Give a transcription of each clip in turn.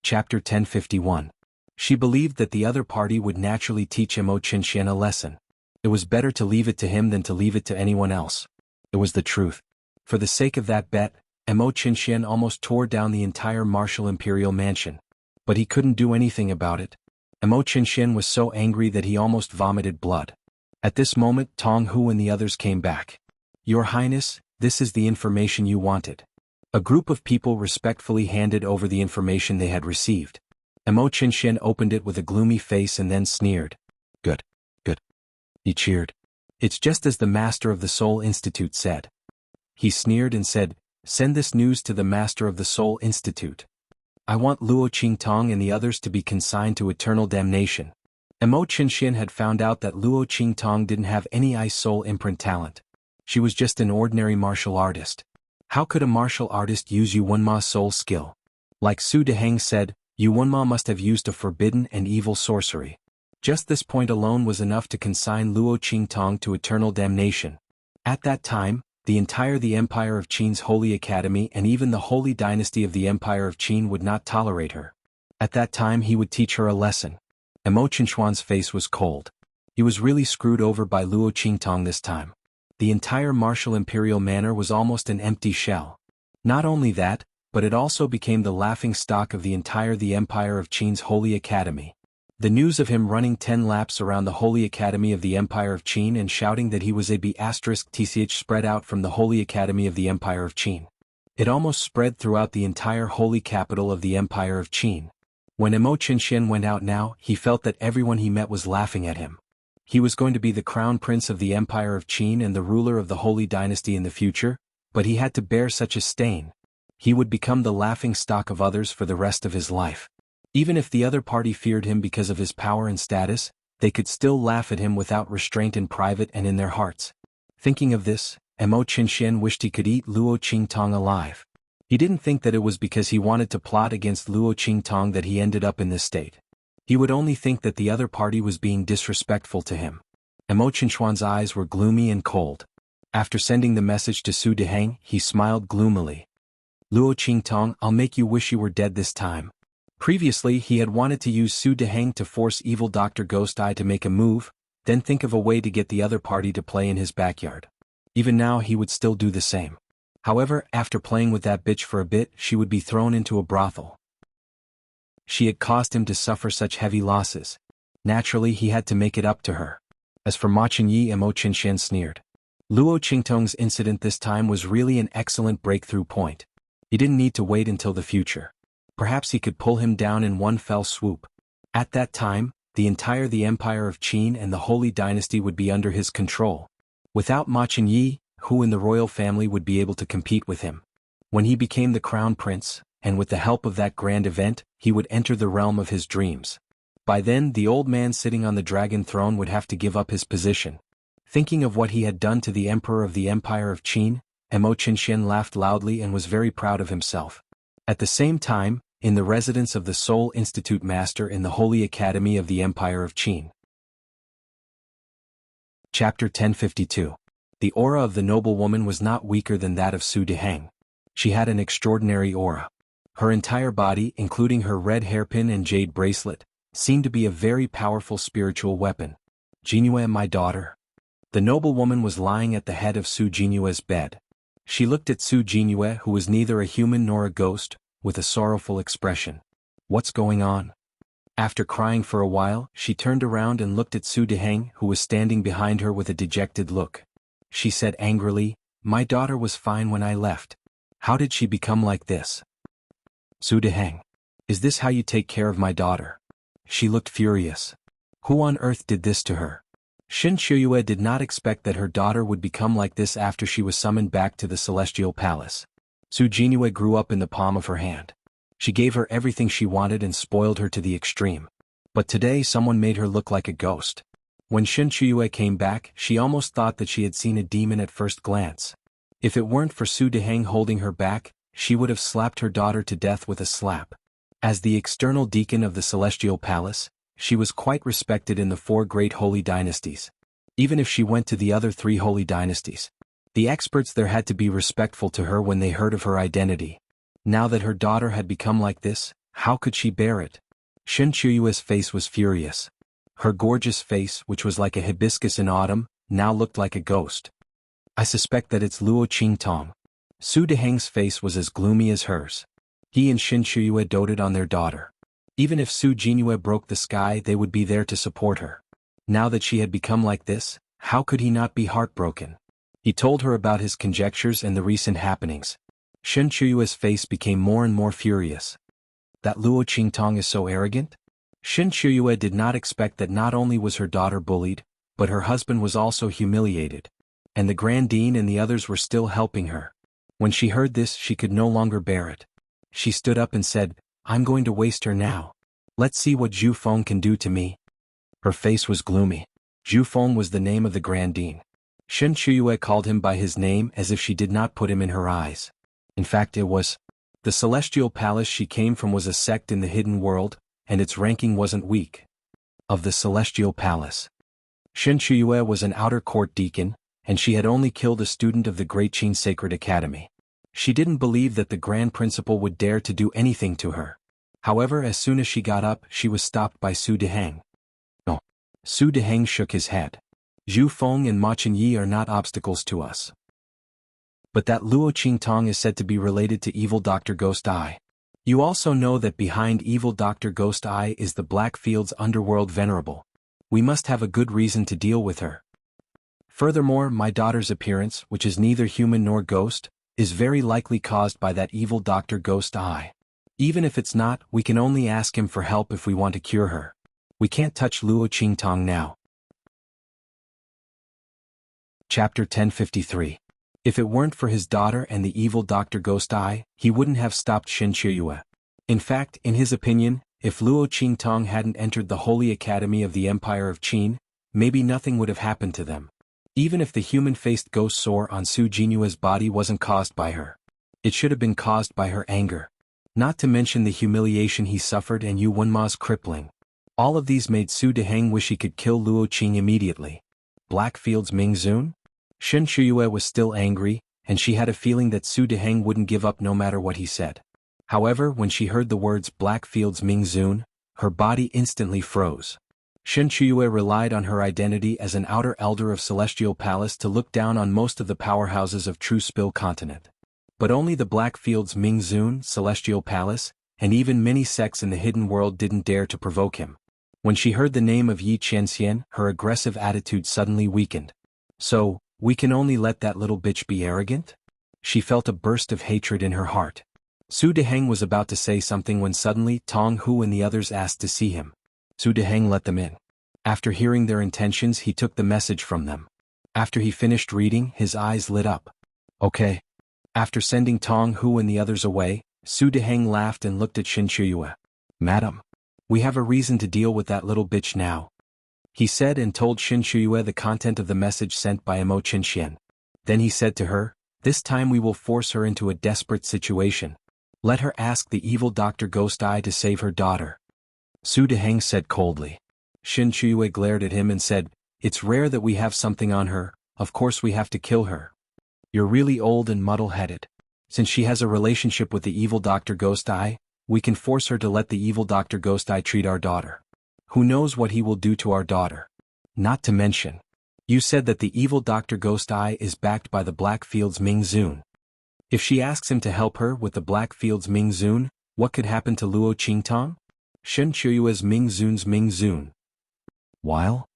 Chapter 1051. She believed that the other party would naturally teach Mo Qinshan a lesson. It was better to leave it to him than to leave it to anyone else. It was the truth. For the sake of that bet, Mo Qinshan almost tore down the entire martial imperial mansion. But he couldn't do anything about it. Mo Qinshan was so angry that he almost vomited blood. At this moment Tong Hu and the others came back. "Your Highness, this is the information you wanted." A group of people respectfully handed over the information they had received. Mo Qinshan opened it with a gloomy face and then sneered. Good. Good. He cheered. "It's just as the Master of the Soul Institute said." He sneered and said, "Send this news to the Master of the Soul Institute. I want Luo Qingtong and the others to be consigned to eternal damnation." Mo Qinshan had found out that Luo Qingtong didn't have any ice soul imprint talent. She was just an ordinary martial artist. How could a martial artist use Yuanma soul skill? Like Su Deheng said, Yuanma must have used a forbidden and evil sorcery. Just this point alone was enough to consign Luo Qingtong to eternal damnation. At that time, the Empire of Qin's Holy Academy and even the Holy Dynasty of the Empire of Qin would not tolerate her. At that time he would teach her a lesson. Mo Qinshuan's face was cold. He was really screwed over by Luo Qingtong this time. The entire martial imperial manor was almost an empty shell. Not only that, but it also became the laughingstock of the Empire of Qin's Holy Academy. The news of him running 10 laps around the Holy Academy of the Empire of Qin and shouting that he was a B*TCH spread out from the Holy Academy of the Empire of Qin. It almost spread throughout the entire holy capital of the Empire of Qin. When Mo Qinshan went out now, he felt that everyone he met was laughing at him. He was going to be the crown prince of the Empire of Qin and the ruler of the Holy Dynasty in the future, but he had to bear such a stain. He would become the laughingstock of others for the rest of his life. Even if the other party feared him because of his power and status, they could still laugh at him without restraint in private and in their hearts. Thinking of this, Mo Qinshan wished he could eat Luo Qingtong alive. He didn't think that it was because he wanted to plot against Luo Qingtong that he ended up in this state. He would only think that the other party was being disrespectful to him. Mo Qinshuan's eyes were gloomy and cold. After sending the message to Su Deheng, he smiled gloomily. "Luo Qingtong, I'll make you wish you were dead this time." Previously he had wanted to use Su Deheng to force evil Dr. Ghost Eye to make a move, then think of a way to get the other party to play in his backyard. Even now he would still do the same. However, after playing with that bitch for a bit, she would be thrown into a brothel. She had caused him to suffer such heavy losses. Naturally he had to make it up to her. As for Ma Qinyi, Mo Qinshan sneered. Luo Qingtong's incident this time was really an excellent breakthrough point. He didn't need to wait until the future. Perhaps he could pull him down in one fell swoop. At that time, the Empire of Qin and the Holy Dynasty would be under his control. Without Ma Qinyi, who in the royal family would be able to compete with him? When he became the crown prince, and with the help of that grand event, he would enter the realm of his dreams. By then the old man sitting on the dragon throne would have to give up his position. Thinking of what he had done to the emperor of the Empire of Qin, Mo Qinshan laughed loudly and was very proud of himself. At the same time, in the residence of the Soul Institute Master in the Holy Academy of the Empire of Qin. Chapter 1052. The aura of the noblewoman was not weaker than that of Su Deheng. She had an extraordinary aura. Her entire body, including her red hairpin and jade bracelet, seemed to be a very powerful spiritual weapon. "Jinyue, my daughter." The noblewoman was lying at the head of Su Jinyue's bed. She looked at Su Jinyue, who was neither a human nor a ghost, with a sorrowful expression. "What's going on?" After crying for a while, she turned around and looked at Su Deheng, who was standing behind her with a dejected look. She said angrily, "My daughter was fine when I left. How did she become like this?" "Su Deheng, is this how you take care of my daughter?" She looked furious. Who on earth did this to her? Shin Shuyue did not expect that her daughter would become like this after she was summoned back to the Celestial Palace. Su Jinyue grew up in the palm of her hand. She gave her everything she wanted and spoiled her to the extreme. But today someone made her look like a ghost. When Shin Shuyue came back, she almost thought that she had seen a demon at first glance. If it weren't for Su Deheng holding her back, she would have slapped her daughter to death with a slap. As the external deacon of the Celestial Palace, she was quite respected in the 4 great holy dynasties. Even if she went to the other 3 holy dynasties, the experts there had to be respectful to her when they heard of her identity. Now that her daughter had become like this, How could she bear it? Shen Chuyue's face was furious. Her gorgeous face, which was like a hibiscus in autumn, now looked like a ghost. I suspect that it's Luo Qingtong. Su Deheng's face was as gloomy as hers. He and Shen Chuyue doted on their daughter. Even if Su Jinue broke the sky, they would be there to support her. Now that she had become like this, how could he not be heartbroken? He told her about his conjectures and the recent happenings. Shen Chuyue's face became more and more furious. That Luo Qingtong is so arrogant? Shen Chuyue did not expect that not only was her daughter bullied, but her husband was also humiliated. And the Grand Dean and the others were still helping her. When she heard this, she could no longer bear it. She stood up and said, I'm going to waste her now. Let's see what Zhu Feng can do to me. Her face was gloomy. Zhu Feng was the name of the Grand Dean. Shen Chuyue called him by his name as if she did not put him in her eyes. In fact, it was the celestial palace she came from was a sect in the hidden world, and its ranking wasn't weak. Of the celestial palace. Shen Chuyue was an outer court deacon, and she had only killed a student of the Great Qin Sacred Academy. She didn't believe that the Grand Principal would dare to do anything to her. However, as soon as she got up, she was stopped by Su Deheng. No. Su Deheng shook his head. Zhu Feng and Ma Chenyi are not obstacles to us. But that Luo Qingtong is said to be related to evil Dr. Ghost Eye. You also know that behind evil Dr. Ghost Eye is the Blackfield's underworld venerable. We must have a good reason to deal with her. Furthermore, my daughter's appearance, which is neither human nor ghost, is very likely caused by that evil Dr. Ghost Eye. Even if it's not, we can only ask him for help if we want to cure her. We can't touch Luo Qingtong now. Chapter 1053. If it weren't for his daughter and the evil Dr. Ghost Eye, he wouldn't have stopped Shen Chuyue. In fact, in his opinion, if Luo Qingtong hadn't entered the Holy Academy of the Empire of Qin, maybe nothing would have happened to them. Even if the human-faced ghost sore on Su Jinue's body wasn't caused by her. It should have been caused by her anger. Not to mention the humiliation he suffered and Yu Wenma's crippling. All of these made Su Deheng wish he could kill Luo Qing immediately. Blackfield's Ming Zun? Shen Chuyue was still angry, and she had a feeling that Su Deheng wouldn't give up no matter what he said. However, when she heard the words Blackfield's Ming Zun, her body instantly froze. Shen Chuyue relied on her identity as an outer elder of Celestial Palace to look down on most of the powerhouses of True Spill Continent. But only the Blackfield's Ming Zun, Celestial Palace, and even many sects in the hidden world didn't dare to provoke him. When she heard the name of Yi Qianxian, her aggressive attitude suddenly weakened. So, we can only let that little bitch be arrogant? She felt a burst of hatred in her heart. Su Deheng was about to say something when suddenly Tong Hu and the others asked to see him. Su Deheng let them in. After hearing their intentions, he took the message from them. After he finished reading, his eyes lit up. Okay. After sending Tong Hu and the others away, Su Deheng laughed and looked at Shen Chuyue. Madam, we have a reason to deal with that little bitch now. He said and told Shen Chuyue the content of the message sent by Emo Qinxian. Then he said to her, this time we will force her into a desperate situation. Let her ask the evil Dr. Ghost Eye to save her daughter. Su Deheng said coldly. Shen Chuyue glared at him and said, it's rare that we have something on her, of course we have to kill her. You're really old and muddle-headed. Since she has a relationship with the evil Dr. Ghost Eye, we can force her to let the evil Dr. Ghost Eye treat our daughter. Who knows what he will do to our daughter? Not to mention. You said that the evil Dr. Ghost Eye is backed by the Blackfield's Ming Zun. If she asks him to help her with the Blackfield's Ming Zun, what could happen to Luo Qingtong? Shen Chuyue's Ming Zun's Ming Zun. While?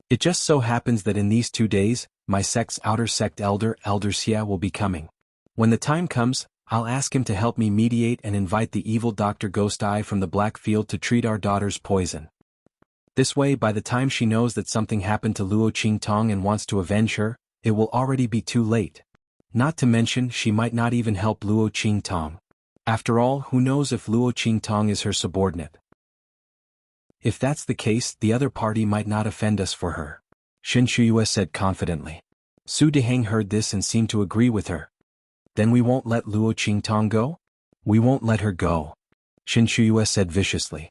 It just so happens that in these 2 days, my sect's outer sect elder, Elder Xia, will be coming. When the time comes, I'll ask him to help me mediate and invite the evil Dr. Ghost Eye from the Blackfield to treat our daughter's poison. This way, by the time she knows that something happened to Luo Qingtong and wants to avenge her, it will already be too late. Not to mention, she might not even help Luo Qingtong. After all, who knows if Luo Qingtong is her subordinate? If that's the case, the other party might not offend us for her. Shen Chuyue said confidently. Su Deheng heard this and seemed to agree with her. Then we won't let Luo Qingtong go? We won't let her go. Shen Chuyue said viciously.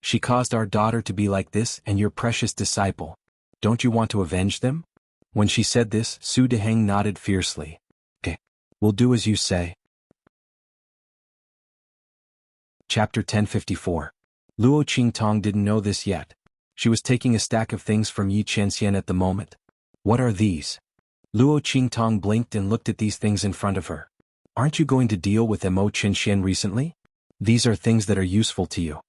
She caused our daughter to be like this and your precious disciple. Don't you want to avenge them? When she said this, Su Deheng nodded fiercely. Okay, we'll do as you say. Chapter 1054. Luo Qingtong didn't know this yet. She was taking a stack of things from Yi Qianxian at the moment. What are these? Luo Qingtong blinked and looked at these things in front of her. Aren't you going to deal with Mo Qinxian recently? These are things that are useful to you.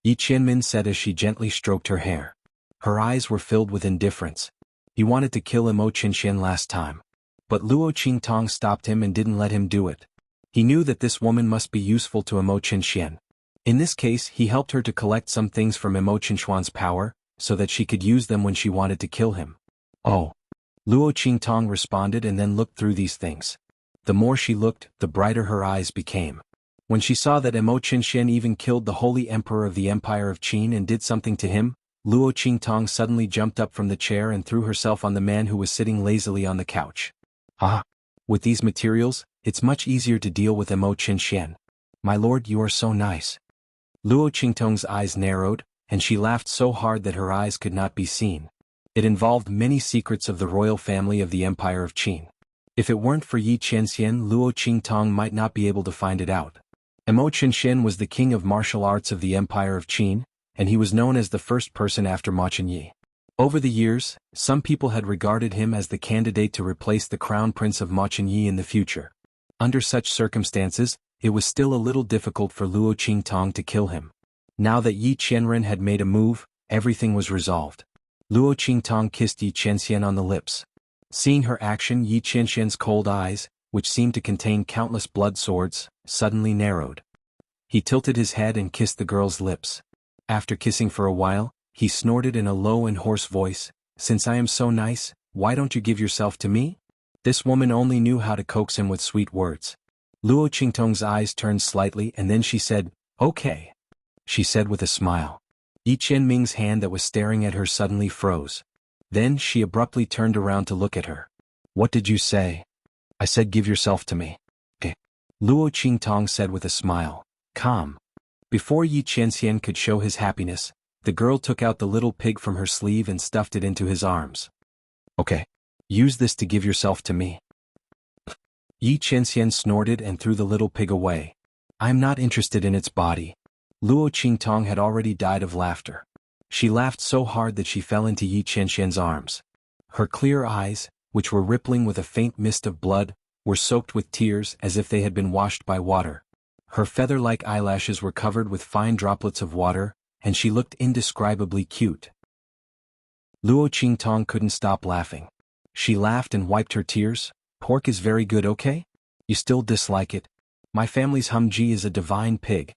Yi Qianmin said as she gently stroked her hair. Her eyes were filled with indifference. He wanted to kill Mo Qinxian last time. But Luo Qingtong stopped him and didn't let him do it. He knew that this woman must be useful to Mo Qinxian. In this case, he helped her to collect some things from Mo Qinxian's power, so that she could use them when she wanted to kill him. Oh. Luo Qingtong responded and then looked through these things. The more she looked, the brighter her eyes became. When she saw that Mo Qinxian even killed the holy emperor of the Empire of Qin and did something to him, Luo Qingtong suddenly jumped up from the chair and threw herself on the man who was sitting lazily on the couch. Ah! With these materials, it's much easier to deal with Mo Qinxian. My lord, you are so nice. Luo Qingtong's eyes narrowed, and she laughed so hard that her eyes could not be seen. It involved many secrets of the royal family of the Empire of Qin. If it weren't for Yi Qianxian, Luo Qingtong might not be able to find it out. Mo Qinxian was the king of martial arts of the Empire of Qin, and he was known as the first person after Ma Qinyi. Over the years, some people had regarded him as the candidate to replace the crown prince of Ma Qinyi in the future. Under such circumstances, it was still a little difficult for Luo Qingtong to kill him. Now that Yi Qianren had made a move, everything was resolved. Luo Qingtong kissed Yi Qianxian on the lips. Seeing her action, Yi Qianxian's cold eyes, which seemed to contain countless blood swords, suddenly narrowed. He tilted his head and kissed the girl's lips. After kissing for a while, he snorted in a low and hoarse voice, "Since I am so nice, why don't you give yourself to me?" This woman only knew how to coax him with sweet words. Luo Qingtong's eyes turned slightly and then she said, "Okay." She said with a smile. Yi Qianming's hand that was staring at her suddenly froze. Then she abruptly turned around to look at her. "What did you say?" "I said give yourself to me." "Eh." Luo Qingtong said with a smile. "Calm." Before Yi Qianxian could show his happiness, the girl took out the little pig from her sleeve and stuffed it into his arms. "Okay. Use this to give yourself to me." Yi Qianxian snorted and threw the little pig away. "I'm not interested in its body." Luo Qingtong had already died of laughter. She laughed so hard that she fell into Yi Qianxian's arms. Her clear eyes, which were rippling with a faint mist of blood, were soaked with tears as if they had been washed by water. Her feather-like eyelashes were covered with fine droplets of water, and she looked indescribably cute. Luo Qingtong couldn't stop laughing. She laughed and wiped her tears. "Pork is very good, okay? You still dislike it? My family's Humji is a divine pig."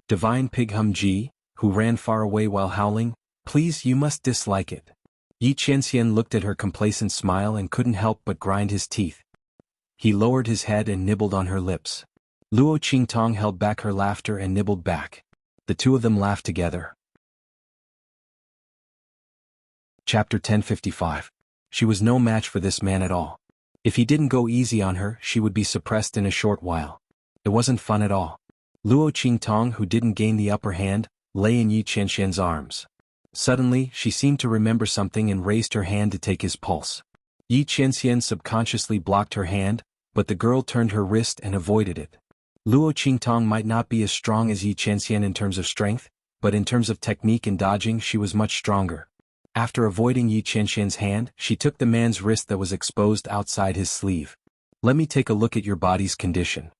Divine pig Humji, who ran far away while howling, "Please, you must dislike it." Yi Qianxian looked at her complacent smile and couldn't help but grind his teeth. He lowered his head and nibbled on her lips. Luo Qingtong held back her laughter and nibbled back. The two of them laughed together. Chapter 1055. She was no match for this man at all. If he didn't go easy on her, she would be suppressed in a short while. It wasn't fun at all. Luo Qingtong, who didn't gain the upper hand, lay in Yi Qianxian's arms. Suddenly, she seemed to remember something and raised her hand to take his pulse. Yi Qianxian subconsciously blocked her hand, but the girl turned her wrist and avoided it. Luo Qingtong might not be as strong as Yi Qianxian in terms of strength, but in terms of technique and dodging she was much stronger. After avoiding Yi Qianxian's hand, she took the man's wrist that was exposed outside his sleeve. "Let me take a look at your body's condition."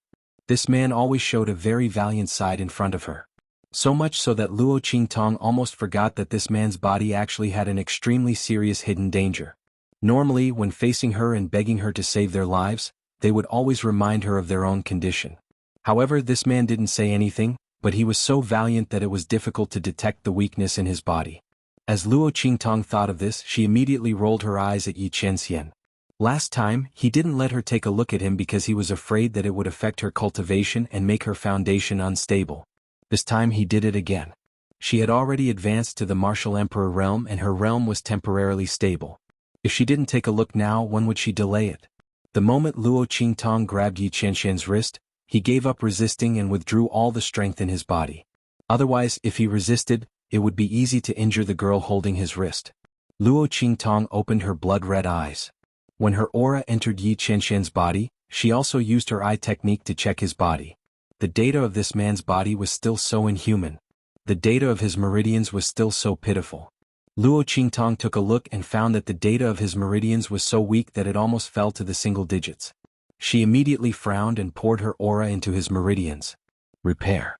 This man always showed a very valiant side in front of her. So much so that Luo Qingtong almost forgot that this man's body actually had an extremely serious hidden danger. Normally, when facing her and begging her to save their lives, they would always remind her of their own condition. However, this man didn't say anything, but he was so valiant that it was difficult to detect the weakness in his body. As Luo Qingtong thought of this, she immediately rolled her eyes at Yi Qianxian. Last time, he didn't let her take a look at him because he was afraid that it would affect her cultivation and make her foundation unstable. This time he did it again. She had already advanced to the martial emperor realm and her realm was temporarily stable. If she didn't take a look now, when would she delay it? The moment Luo Qingtong grabbed Yi Qianxian's wrist, he gave up resisting and withdrew all the strength in his body. Otherwise, if he resisted, it would be easy to injure the girl holding his wrist. Luo Qingtong opened her blood-red eyes. When her aura entered Yi Qianxian's body, she also used her eye technique to check his body. The data of this man's body was still so inhuman. The data of his meridians was still so pitiful. Luo Qingtong took a look and found that the data of his meridians was so weak that it almost fell to the single digits. She immediately frowned and poured her aura into his meridians. Repair.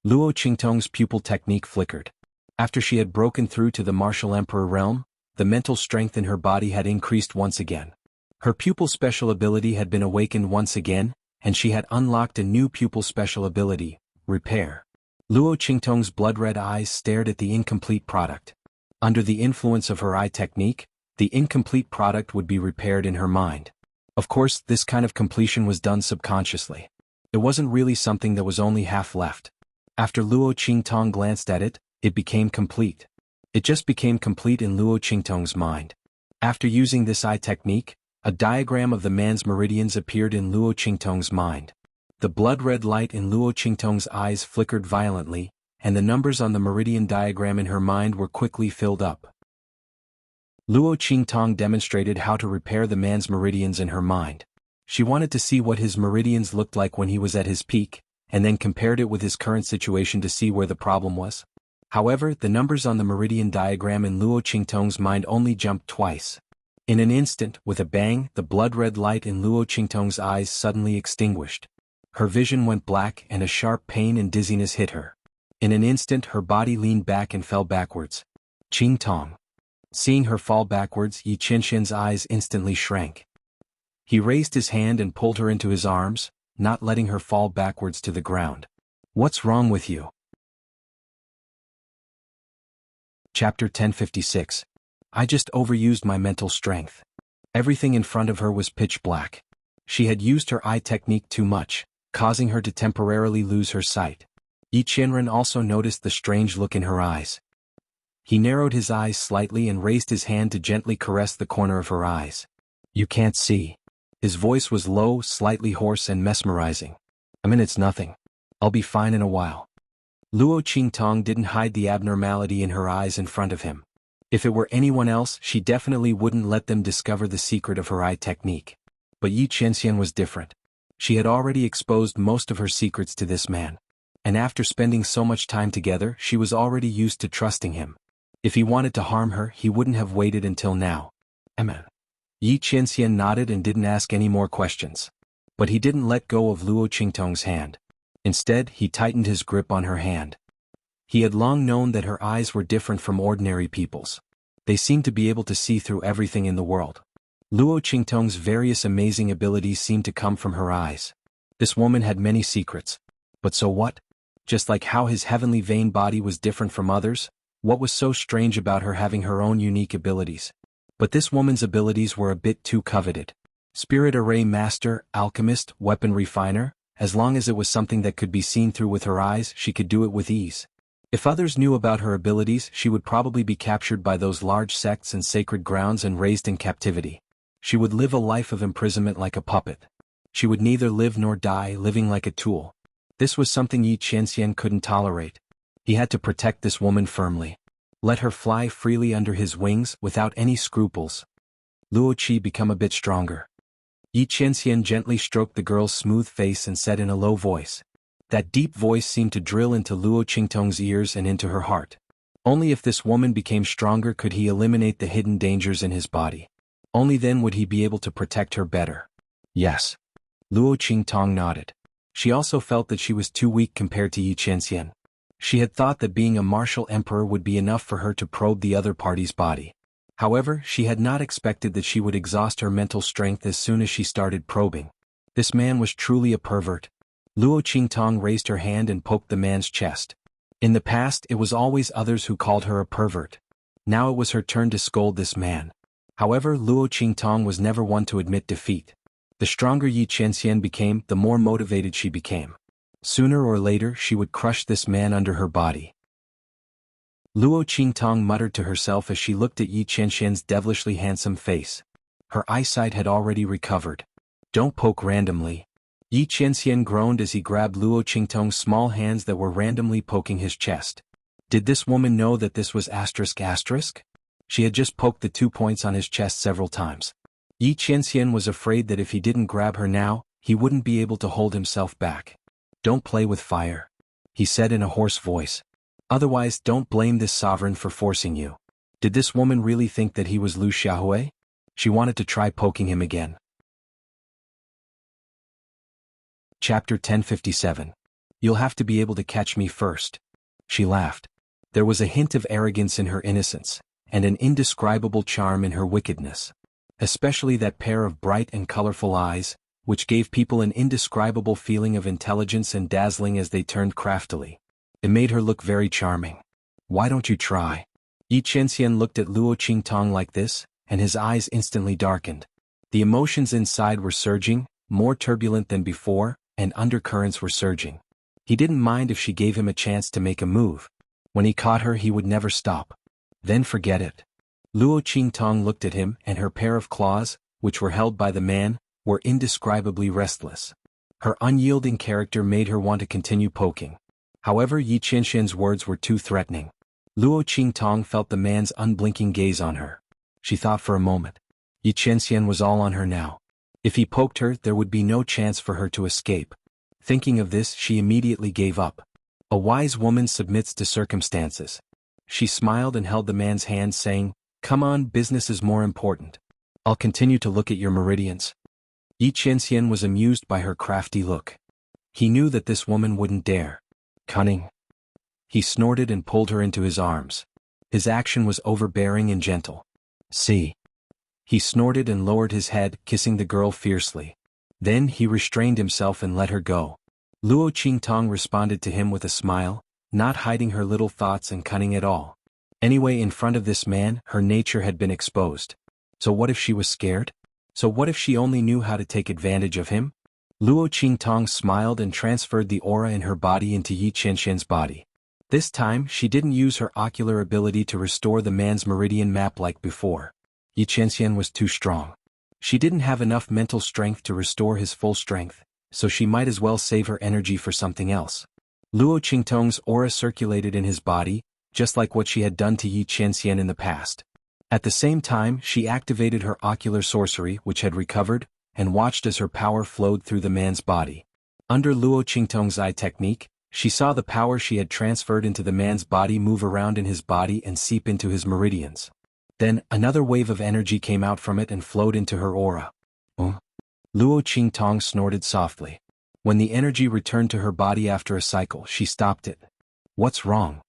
Luo Qingtong's pupil technique flickered. After she had broken through to the martial emperor realm, the mental strength in her body had increased once again. Her pupil special ability had been awakened once again, and she had unlocked a new pupil special ability, Repair. Luo Qingtong's blood-red eyes stared at the incomplete product. Under the influence of her eye technique, the incomplete product would be repaired in her mind. Of course, this kind of completion was done subconsciously. It wasn't really something that was only half left. After Luo Qingtong glanced at it, it became complete. It just became complete in Luo Qingtong's mind. After using this eye technique, a diagram of the man's meridians appeared in Luo Qingtong's mind. The blood-red light in Luo Qingtong's eyes flickered violently, and the numbers on the meridian diagram in her mind were quickly filled up. Luo Qingtong demonstrated how to repair the man's meridians in her mind. She wanted to see what his meridians looked like when he was at his peak, and then compared it with his current situation to see where the problem was. However, the numbers on the meridian diagram in Luo Qingtong's mind only jumped twice. In an instant, with a bang, the blood-red light in Luo Qingtong's eyes suddenly extinguished. Her vision went black and a sharp pain and dizziness hit her. In an instant her body leaned back and fell backwards. Qingtong. Seeing her fall backwards, Yi Qianxian's eyes instantly shrank. He raised his hand and pulled her into his arms, not letting her fall backwards to the ground. What's wrong with you? Chapter 1056. I just overused my mental strength. Everything in front of her was pitch black. She had used her eye technique too much, causing her to temporarily lose her sight. Yi Qianren also noticed the strange look in her eyes. He narrowed his eyes slightly and raised his hand to gently caress the corner of her eyes. You can't see. His voice was low, slightly hoarse and mesmerizing. I mean, it's nothing. I'll be fine in a while. Luo Qingtong didn't hide the abnormality in her eyes in front of him. If it were anyone else, she definitely wouldn't let them discover the secret of her eye technique. But Yi Qianxian was different. She had already exposed most of her secrets to this man. And after spending so much time together, she was already used to trusting him. If he wanted to harm her, he wouldn't have waited until now. Amen. Yi Qianxian nodded and didn't ask any more questions. But he didn't let go of Luo Qingtong's hand. Instead, he tightened his grip on her hand. He had long known that her eyes were different from ordinary people's. They seemed to be able to see through everything in the world. Luo Qingtong's various amazing abilities seemed to come from her eyes. This woman had many secrets. But so what? Just like how his heavenly vein body was different from others, what was so strange about her having her own unique abilities? But this woman's abilities were a bit too coveted. Spirit Array Master, Alchemist, Weapon Refiner, as long as it was something that could be seen through with her eyes, she could do it with ease. If others knew about her abilities, she would probably be captured by those large sects and sacred grounds and raised in captivity. She would live a life of imprisonment like a puppet. She would neither live nor die, living like a tool. This was something Yi Qianxian couldn't tolerate. He had to protect this woman firmly. Let her fly freely under his wings without any scruples. Luo Qi become a bit stronger. Yi Qianxian gently stroked the girl's smooth face and said in a low voice. That deep voice seemed to drill into Luo Qingtong's ears and into her heart. Only if this woman became stronger could he eliminate the hidden dangers in his body. Only then would he be able to protect her better. Yes. Luo Qingtong nodded. She also felt that she was too weak compared to Yi Qianxian. She had thought that being a martial emperor would be enough for her to probe the other party's body. However, she had not expected that she would exhaust her mental strength as soon as she started probing. This man was truly a pervert. Luo Qingtong raised her hand and poked the man's chest. In the past, it was always others who called her a pervert. Now it was her turn to scold this man. However, Luo Qingtong was never one to admit defeat. The stronger Yi Qianxian became, the more motivated she became. Sooner or later, she would crush this man under her body. Luo Qingtong muttered to herself as she looked at Yi Qianxian's devilishly handsome face. Her eyesight had already recovered. Don't poke randomly. Yi Qianxian groaned as he grabbed Luo Qingtong's small hands that were randomly poking his chest. Did this woman know that this was ***? She had just poked the 2 points on his chest several times. Yi Qianxian was afraid that if he didn't grab her now, he wouldn't be able to hold himself back. Don't play with fire, he said in a hoarse voice. Otherwise, don't blame this sovereign for forcing you. Did this woman really think that he was Lu Xiaohui? She wanted to try poking him again. Chapter 1057. You'll have to be able to catch me first. She laughed. There was a hint of arrogance in her innocence, and an indescribable charm in her wickedness. Especially that pair of bright and colorful eyes, which gave people an indescribable feeling of intelligence and dazzling as they turned craftily. It made her look very charming. Why don't you try? Yi Qianxian looked at Luo Qingtong like this, and his eyes instantly darkened. The emotions inside were surging, more turbulent than before, and undercurrents were surging. He didn't mind if she gave him a chance to make a move. When he caught her, he would never stop. Then forget it. Luo Qingtong looked at him, and her pair of claws, which were held by the man, were indescribably restless. Her unyielding character made her want to continue poking. However, Yi Qianxian's words were too threatening. Luo Qingtong felt the man's unblinking gaze on her. She thought for a moment. Yi Qianxian was all on her now. If he poked her, there would be no chance for her to escape. Thinking of this, she immediately gave up. A wise woman submits to circumstances. She smiled and held the man's hand, saying, "Come on, business is more important. I'll continue to look at your meridians." Yi Qianxian was amused by her crafty look. He knew that this woman wouldn't dare. Cunning. He snorted and pulled her into his arms. His action was overbearing and gentle. See. He snorted and lowered his head, kissing the girl fiercely. Then he restrained himself and let her go. Luo Qingtong responded to him with a smile, not hiding her little thoughts and cunning at all. Anyway, in front of this man, her nature had been exposed. So what if she was scared? So what if she only knew how to take advantage of him? Luo Qingtong smiled and transferred the aura in her body into Yi Qianxian's body. This time, she didn't use her ocular ability to restore the man's meridian map like before. Yi Qianxian was too strong. She didn't have enough mental strength to restore his full strength, so she might as well save her energy for something else. Luo Qingtong's aura circulated in his body, just like what she had done to Yi Qianxian in the past. At the same time, she activated her ocular sorcery, which had recovered, and watched as her power flowed through the man's body. Under Luo Qingtong's eye technique, she saw the power she had transferred into the man's body move around in his body and seep into his meridians. Then, another wave of energy came out from it and flowed into her aura. Oh. Luo Qingtong snorted softly. When the energy returned to her body after a cycle, she stopped it. What's wrong?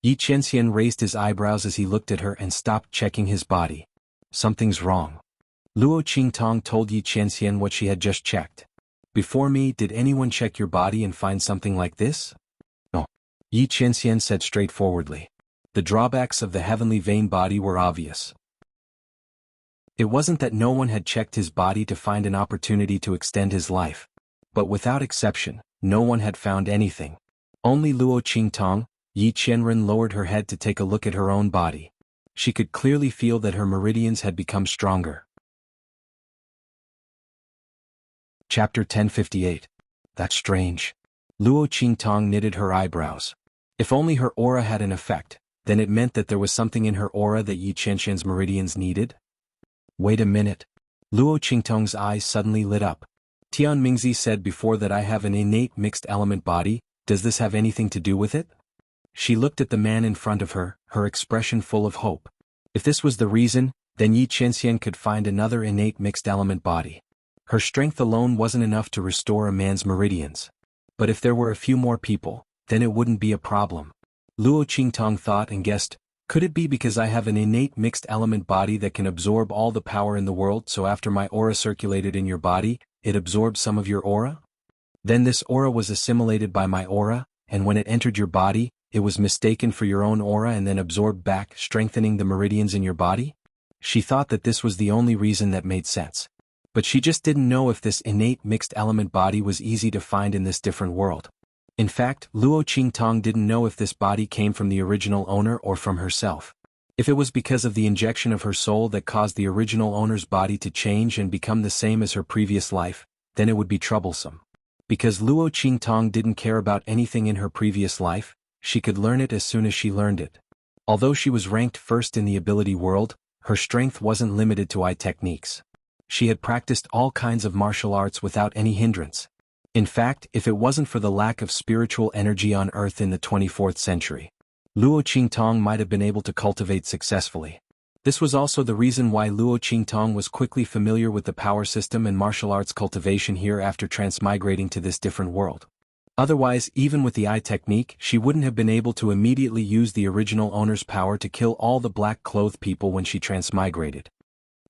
Yi Qianxian raised his eyebrows as he looked at her and stopped checking his body. Something's wrong. Luo Qingtong told Yi Qianxian what she had just checked. Before me, did anyone check your body and find something like this? No. Yi Qianxian said straightforwardly. The drawbacks of the heavenly vein body were obvious. It wasn't that no one had checked his body to find an opportunity to extend his life. But without exception, no one had found anything. Only Luo Qingtong. Yi Qianren lowered her head to take a look at her own body. She could clearly feel that her meridians had become stronger. Chapter 1058. That's strange. Luo Qingtong knitted her eyebrows. If only her aura had an effect, then it meant that there was something in her aura that Yi Qianxian's meridians needed? Wait a minute. Luo Qingtong's eyes suddenly lit up. Tian Mingzi said before that I have an innate mixed element body. Does this have anything to do with it? She looked at the man in front of her, her expression full of hope. If this was the reason, then Yi Qianxian could find another innate mixed element body. Her strength alone wasn't enough to restore a man's meridians. But if there were a few more people, then it wouldn't be a problem. Luo Qingtong thought and guessed, could it be because I have an innate mixed element body that can absorb all the power in the world, so after my aura circulated in your body, it absorbed some of your aura? Then this aura was assimilated by my aura, and when it entered your body, it was mistaken for your own aura and then absorbed back, strengthening the meridians in your body? She thought that this was the only reason that made sense. But she just didn't know if this innate mixed element body was easy to find in this different world. In fact, Luo Qingtong didn't know if this body came from the original owner or from herself. If it was because of the injection of her soul that caused the original owner's body to change and become the same as her previous life, then it would be troublesome. Because Luo Qingtong didn't care about anything in her previous life, she could learn it as soon as she learned it. Although she was ranked first in the ability world, her strength wasn't limited to eye techniques. She had practiced all kinds of martial arts without any hindrance. In fact, if it wasn't for the lack of spiritual energy on Earth in the 24th century, Luo Qingtong might have been able to cultivate successfully. This was also the reason why Luo Qingtong was quickly familiar with the power system and martial arts cultivation here after transmigrating to this different world. Otherwise, even with the eye technique, she wouldn't have been able to immediately use the original owner's power to kill all the black-clothed people when she transmigrated.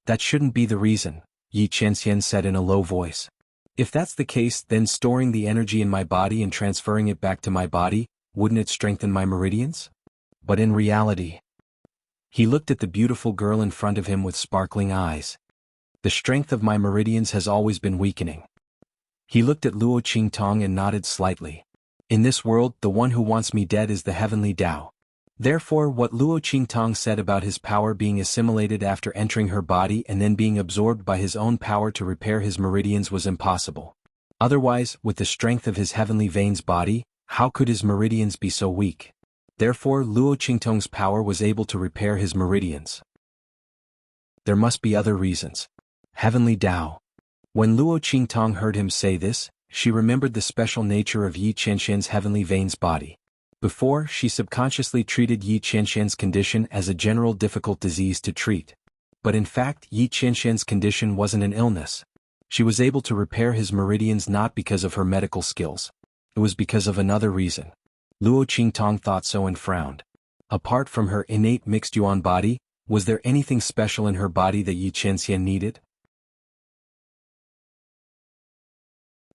That shouldn't be the reason, Yi Qianxian said in a low voice. If that's the case, then storing the energy in my body and transferring it back to my body, wouldn't it strengthen my meridians? But in reality, he looked at the beautiful girl in front of him with sparkling eyes. The strength of my meridians has always been weakening. He looked at Luo Qingtong and nodded slightly. In this world, the one who wants me dead is the heavenly Tao. Therefore, what Luo Qingtong said about his power being assimilated after entering her body and then being absorbed by his own power to repair his meridians was impossible. Otherwise, with the strength of his heavenly veins body, how could his meridians be so weak? Therefore, Luo Qingtong's power was able to repair his meridians. There must be other reasons. Heavenly Tao. When Luo Qingtong heard him say this, she remembered the special nature of Yi Qianxian's heavenly veins body. Before, she subconsciously treated Yi Qianxian's condition as a general difficult disease to treat. But in fact, Yi Qianxian's condition wasn't an illness. She was able to repair his meridians not because of her medical skills. It was because of another reason. Luo Qingtong thought so and frowned. Apart from her innate mixed yuan body, was there anything special in her body that Yi Qianxian needed?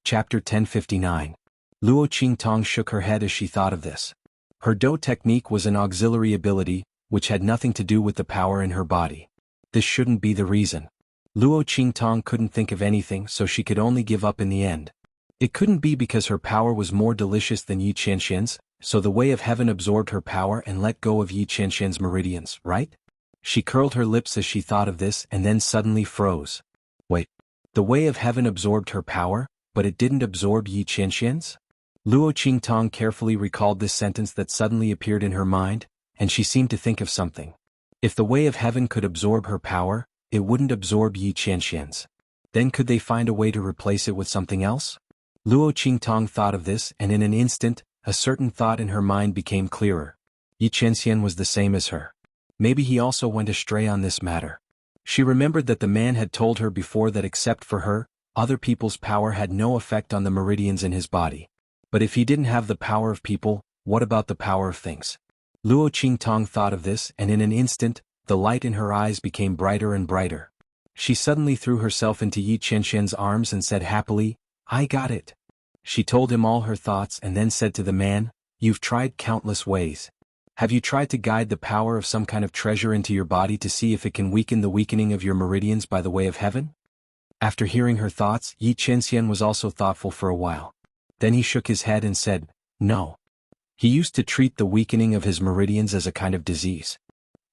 Chapter 1059. Luo Qingtong shook her head as she thought of this. Her Dou technique was an auxiliary ability, which had nothing to do with the power in her body. This shouldn't be the reason. Luo Qingtong couldn't think of anything, so she could only give up in the end. It couldn't be because her power was more delicious than Yi Qianxian's, so the way of heaven absorbed her power and let go of Yi Qianxian's meridians, right? She curled her lips as she thought of this and then suddenly froze. Wait. The way of heaven absorbed her power, but it didn't absorb Yi Qianxian's? Luo Qingtong carefully recalled this sentence that suddenly appeared in her mind, and she seemed to think of something. If the way of heaven could absorb her power, it wouldn't absorb Yi Qianxian's. Then could they find a way to replace it with something else? Luo Qingtong thought of this, and in an instant, a certain thought in her mind became clearer. Yi Qianxian was the same as her. Maybe he also went astray on this matter. She remembered that the man had told her before that except for her, other people's power had no effect on the meridians in his body. But if he didn't have the power of people, what about the power of things? Luo Qingtong thought of this, and in an instant, the light in her eyes became brighter and brighter. She suddenly threw herself into Yi Qianxian's arms and said happily, "I got it." She told him all her thoughts and then said to the man, "You've tried countless ways. Have you tried to guide the power of some kind of treasure into your body to see if it can weaken the weakening of your meridians by the way of heaven?" After hearing her thoughts, Yi Qianxian was also thoughtful for a while. Then he shook his head and said, "No." He used to treat the weakening of his meridians as a kind of disease.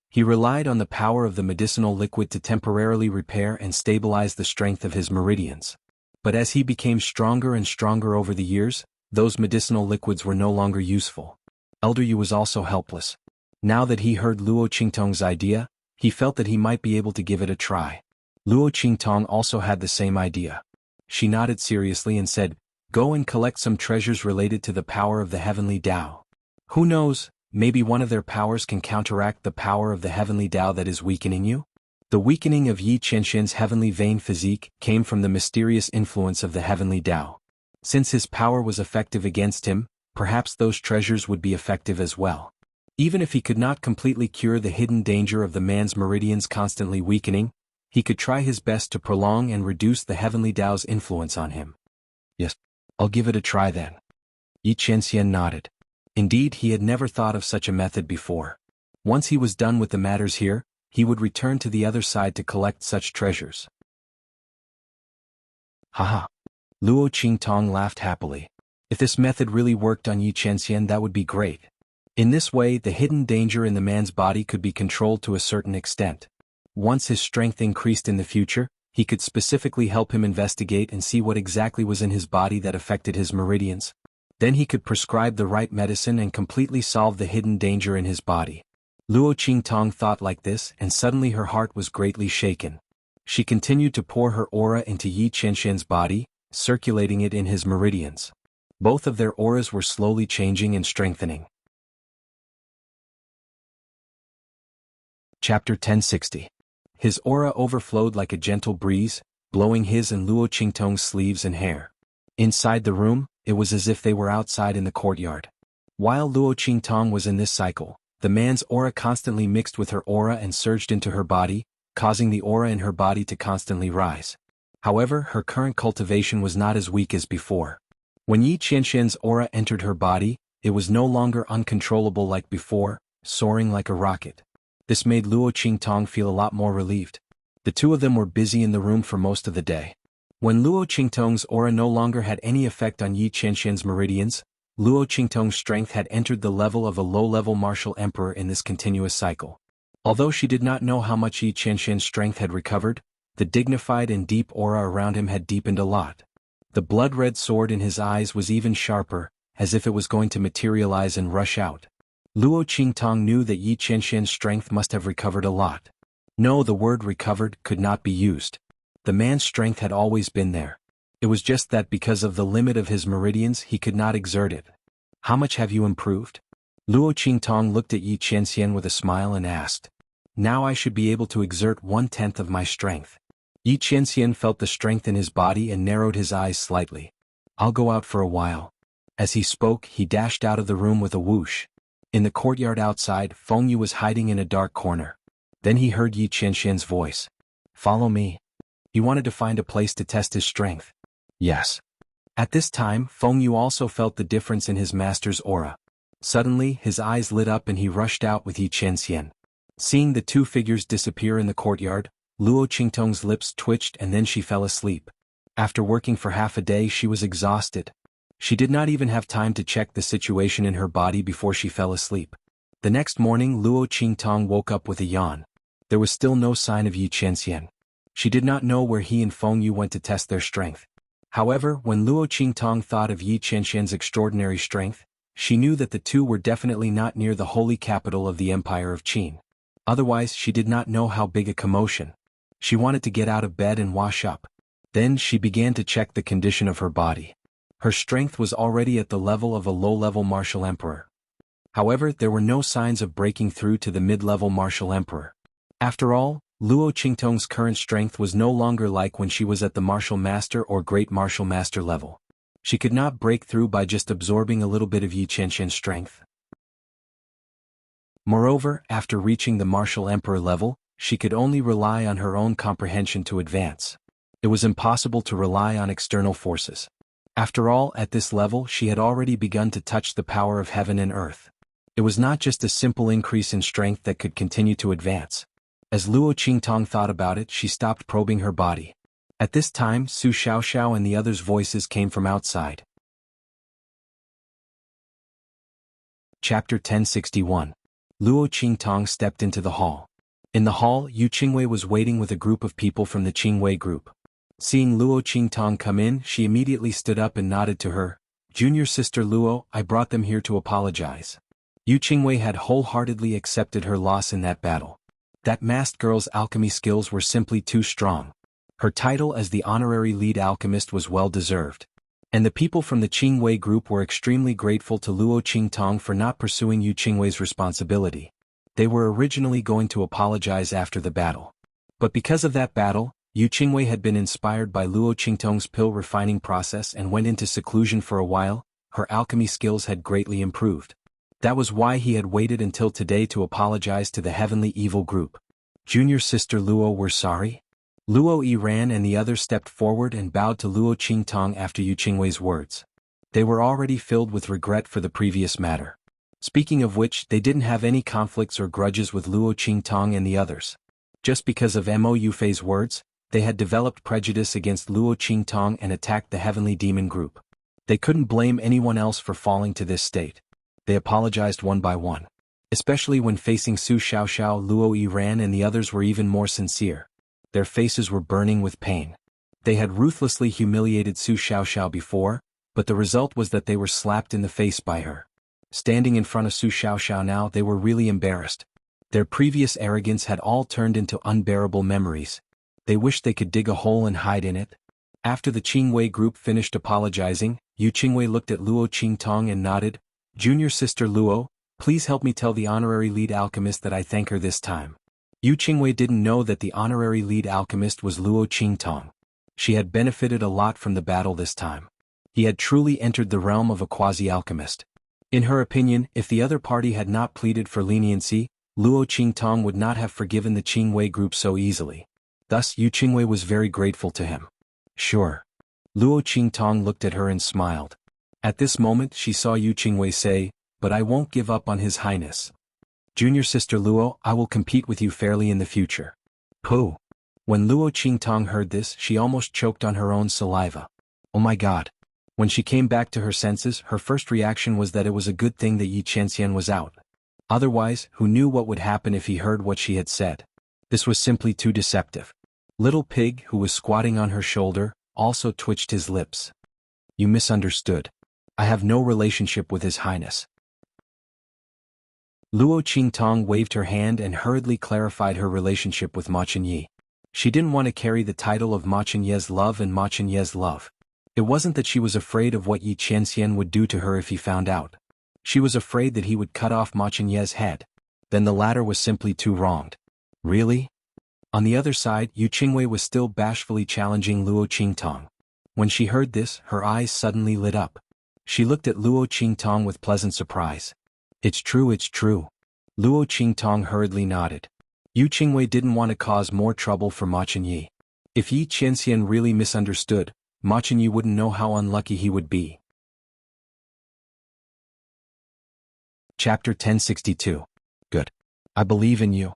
He relied on the power of the medicinal liquid to temporarily repair and stabilize the strength of his meridians. But as he became stronger and stronger over the years, those medicinal liquids were no longer useful. Elder Yu was also helpless. Now that he heard Luo Qingtong's idea, he felt that he might be able to give it a try. Luo Qingtong also had the same idea. She nodded seriously and said, "Go and collect some treasures related to the power of the heavenly Tao. Who knows, maybe one of their powers can counteract the power of the heavenly Tao that is weakening you?" The weakening of Yi Qianxian's heavenly vein physique came from the mysterious influence of the heavenly Tao. Since his power was effective against him, perhaps those treasures would be effective as well. Even if he could not completely cure the hidden danger of the man's meridians constantly weakening, he could try his best to prolong and reduce the heavenly Tao's influence on him. "Yes, I'll give it a try then." Yi Qianxian nodded. Indeed, he had never thought of such a method before. Once he was done with the matters here, he would return to the other side to collect such treasures. Haha. Luo Qingtong laughed happily. If this method really worked on Yi Qianxian, that would be great. In this way, the hidden danger in the man's body could be controlled to a certain extent. Once his strength increased in the future, he could specifically help him investigate and see what exactly was in his body that affected his meridians. Then he could prescribe the right medicine and completely solve the hidden danger in his body. Luo Qingtong thought like this, and suddenly her heart was greatly shaken. She continued to pour her aura into Yi Qianxian's body, circulating it in his meridians. Both of their auras were slowly changing and strengthening. Chapter 1060. His aura overflowed like a gentle breeze, blowing his and Luo Qingtong's sleeves and hair. Inside the room, it was as if they were outside in the courtyard. While Luo Qingtong was in this cycle, the man's aura constantly mixed with her aura and surged into her body, causing the aura in her body to constantly rise. However, her current cultivation was not as weak as before. When Yi Qianxian's aura entered her body, it was no longer uncontrollable like before, soaring like a rocket. This made Luo Qingtong feel a lot more relieved. The two of them were busy in the room for most of the day. When Luo Qingtong's aura no longer had any effect on Yi Qianxian's meridians, Luo Qingtong's strength had entered the level of a low-level martial emperor in this continuous cycle. Although she did not know how much Yi Qianxian's strength had recovered, the dignified and deep aura around him had deepened a lot. The blood-red sword in his eyes was even sharper, as if it was going to materialize and rush out. Luo Qingtong knew that Yi Qianxian's strength must have recovered a lot. No, the word recovered could not be used. The man's strength had always been there. It was just that because of the limit of his meridians he could not exert it. How much have you improved? Luo Qingtong looked at Yi Qianxian with a smile and asked. Now I should be able to exert 1/10 of my strength. Yi Qianxian felt the strength in his body and narrowed his eyes slightly. I'll go out for a while. As he spoke, he dashed out of the room with a whoosh. In the courtyard outside, Feng Yu was hiding in a dark corner. Then he heard Yi Qianxian's voice. Follow me. He wanted to find a place to test his strength. Yes. At this time, Feng Yu also felt the difference in his master's aura. Suddenly, his eyes lit up and he rushed out with Yi Qianxian. Seeing the two figures disappear in the courtyard, Luo Qingtong's lips twitched and then she fell asleep. After working for half a day, she was exhausted. She did not even have time to check the situation in her body before she fell asleep. The next morning, Luo Qingtong woke up with a yawn. There was still no sign of Yi Qianxian. She did not know where he and Feng Yu went to test their strength. However, when Luo Qingtong thought of Yi Qianxian's extraordinary strength, she knew that the two were definitely not near the holy capital of the Empire of Qin. Otherwise, she did not know how big a commotion. She wanted to get out of bed and wash up. Then she began to check the condition of her body. Her strength was already at the level of a low-level martial emperor. However, there were no signs of breaking through to the mid-level martial emperor. After all, Luo Qingtong's current strength was no longer like when she was at the martial master or great martial master level. She could not break through by just absorbing a little bit of Yi Qianxian's strength. Moreover, after reaching the martial emperor level, she could only rely on her own comprehension to advance. It was impossible to rely on external forces. After all, at this level she had already begun to touch the power of heaven and earth. It was not just a simple increase in strength that could continue to advance. As Luo Qingtong thought about it, she stopped probing her body. At this time, Su Xiaoxiao and the others' voices came from outside. Chapter 1061. Luo Qingtong stepped into the hall. In the hall, Yu Qingwei was waiting with a group of people from the Qingwei group. Seeing Luo Qingtong come in, she immediately stood up and nodded to her. Junior sister Luo, I brought them here to apologize. Yu Qingwei had wholeheartedly accepted her loss in that battle. That masked girl's alchemy skills were simply too strong. Her title as the honorary lead alchemist was well deserved. And the people from the Qingwei group were extremely grateful to Luo Qingtong for not pursuing Yu Qingwei's responsibility. They were originally going to apologize after the battle. But because of that battle, Yu Qingwei had been inspired by Luo Qingtong's pill refining process and went into seclusion for a while. Her alchemy skills had greatly improved. That was why he had waited until today to apologize to the Heavenly Evil group. Junior sister Luo, we're sorry. Luo Yiran and the others stepped forward and bowed to Luo Qingtong after Yu Qingwei's words. They were already filled with regret for the previous matter. Speaking of which, they didn't have any conflicts or grudges with Luo Qingtong and the others. Just because of Mo Yufei's words, they had developed prejudice against Luo Qingtong and attacked the Heavenly Demon group. They couldn't blame anyone else for falling to this state. They apologized one by one. Especially when facing Su Xiaoxiao, Luo Yiran and the others were even more sincere. Their faces were burning with pain. They had ruthlessly humiliated Su Xiaoxiao before, but the result was that they were slapped in the face by her. Standing in front of Su Xiaoxiao now, they were really embarrassed. Their previous arrogance had all turned into unbearable memories. They wished they could dig a hole and hide in it. After the Qingwei group finished apologizing, Yu Qingwei looked at Luo Qingtong and nodded. Junior sister Luo, please help me tell the honorary lead alchemist that I thank her this time. Yu Qingwei didn't know that the honorary lead alchemist was Luo Qingtong. She had benefited a lot from the battle this time. He had truly entered the realm of a quasi-alchemist. In her opinion, if the other party had not pleaded for leniency, Luo Qingtong would not have forgiven the Qingwei group so easily. Thus Yu Qingwei was very grateful to him. Sure. Luo Qingtong looked at her and smiled. At this moment she saw Yu Qingwei say, but I won't give up on His Highness. Junior sister Luo, I will compete with you fairly in the future. Pooh. When Luo Qingtong heard this, she almost choked on her own saliva. Oh my God. When she came back to her senses, her first reaction was that it was a good thing that Yi Qianxian was out. Otherwise, who knew what would happen if he heard what she had said? This was simply too deceptive. Little Pig, who was squatting on her shoulder, also twitched his lips. You misunderstood. I have no relationship with His Highness. Luo Qingtong waved her hand and hurriedly clarified her relationship with Ma Chenyi. She didn't want to carry the title of Ma Chenye's love and Ma Chenye's love. It wasn't that she was afraid of what Yi Qianxian would do to her if he found out. She was afraid that he would cut off Ma Chenye's head. Then the latter was simply too wronged. Really? On the other side, Yu Qingwei was still bashfully challenging Luo Qingtong. When she heard this, her eyes suddenly lit up. She looked at Luo Qingtong with pleasant surprise. It's true, it's true. Luo Qingtong hurriedly nodded. Yu Qingwei didn't want to cause more trouble for Ma Chenyi. If Yi Qianxian really misunderstood, Ma Chenyi wouldn't know how unlucky he would be. Chapter 1062. Good. I believe in you.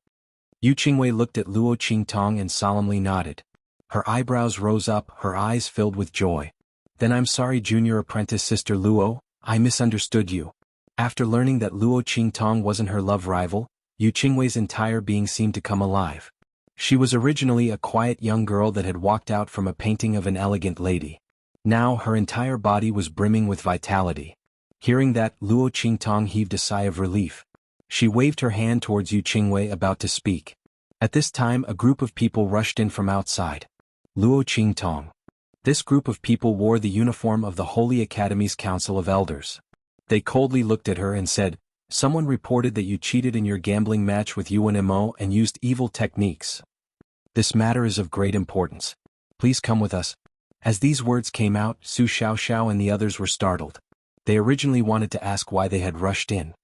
Yu Qingwei looked at Luo Qingtong and solemnly nodded. Her eyebrows rose up, her eyes filled with joy. Then I'm sorry, junior apprentice sister Luo, I misunderstood you. After learning that Luo Qingtong wasn't her love rival, Yu Qingwei's entire being seemed to come alive. She was originally a quiet young girl that had walked out from a painting of an elegant lady. Now her entire body was brimming with vitality. Hearing that, Luo Qingtong heaved a sigh of relief. She waved her hand towards Yu Qingwei about to speak. At this time a group of people rushed in from outside. Luo Qingtong. This group of people wore the uniform of the Holy Academy's Council of Elders. They coldly looked at her and said, someone reported that you cheated in your gambling match with Yuan Mo and used evil techniques. This matter is of great importance. Please come with us. As these words came out, Su Xiaoxiao and the others were startled. They originally wanted to ask why they had rushed in.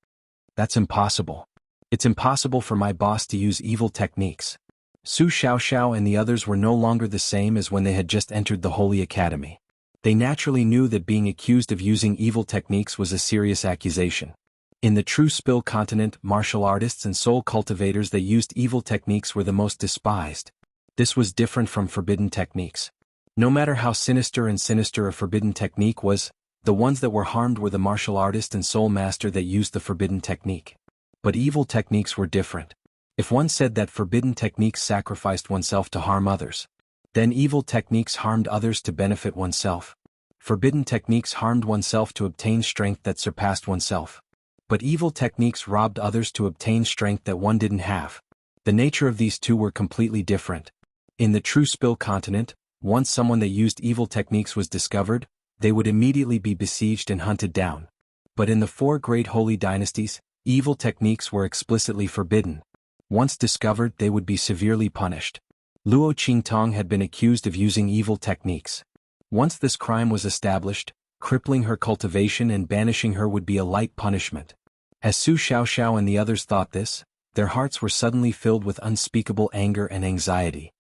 That's impossible. It's impossible for my boss to use evil techniques. Su Xiaoxiao and the others were no longer the same as when they had just entered the Holy Academy. They naturally knew that being accused of using evil techniques was a serious accusation. In the true Spill continent, martial artists and soul cultivators that used evil techniques were the most despised. This was different from forbidden techniques. No matter how sinister a forbidden technique was, the ones that were harmed were the martial artist and soul master that used the forbidden technique. But evil techniques were different. If one said that forbidden techniques sacrificed oneself to harm others, then evil techniques harmed others to benefit oneself. Forbidden techniques harmed oneself to obtain strength that surpassed oneself. But evil techniques robbed others to obtain strength that one didn't have. The nature of these two were completely different. In the true Spill continent, once someone that used evil techniques was discovered, they would immediately be besieged and hunted down. But in the four great holy dynasties, evil techniques were explicitly forbidden. Once discovered, they would be severely punished. Luo Qingtong had been accused of using evil techniques. Once this crime was established, crippling her cultivation and banishing her would be a light punishment. As Su Xiaoxiao and the others thought this, their hearts were suddenly filled with unspeakable anger and anxiety.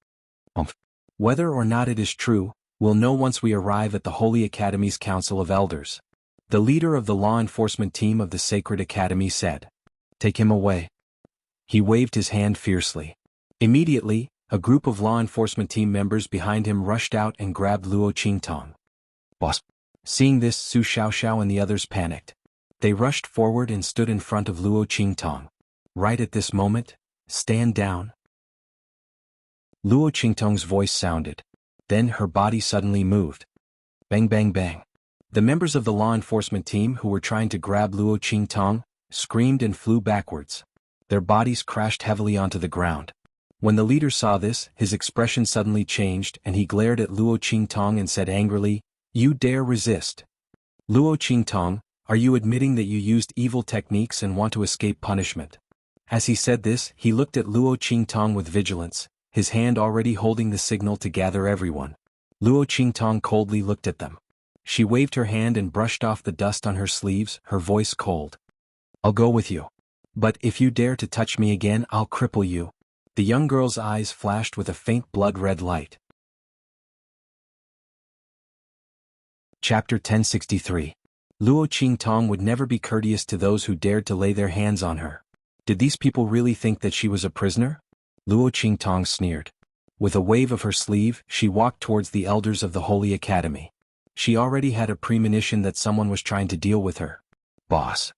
Whether or not it is true, we'll know once we arrive at the Holy Academy's Council of Elders. The leader of the law enforcement team of the Sacred Academy said, "Take him away." He waved his hand fiercely. Immediately, a group of law enforcement team members behind him rushed out and grabbed Luo Qingtong. Boss. Seeing this, Su Xiaoxiao and the others panicked. They rushed forward and stood in front of Luo Qingtong. Right at this moment, stand down. Luo Qingtong's voice sounded. Then her body suddenly moved. Bang bang bang. The members of the law enforcement team who were trying to grab Luo Qingtong screamed and flew backwards. Their bodies crashed heavily onto the ground. When the leader saw this, his expression suddenly changed and he glared at Luo Qingtong and said angrily, "You dare resist? Luo Qingtong, are you admitting that you used evil techniques and want to escape punishment?" As he said this, he looked at Luo Qingtong with vigilance, his hand already holding the signal to gather everyone. Luo Qingtong coldly looked at them. She waved her hand and brushed off the dust on her sleeves, her voice cold. "I'll go with you. But if you dare to touch me again, I'll cripple you." The young girl's eyes flashed with a faint blood-red light. Chapter 1063. Luo Qingtong would never be courteous to those who dared to lay their hands on her. Did these people really think that she was a prisoner? Luo Qingtong sneered. With a wave of her sleeve, she walked towards the elders of the Holy Academy. She already had a premonition that someone was trying to deal with her. Boss.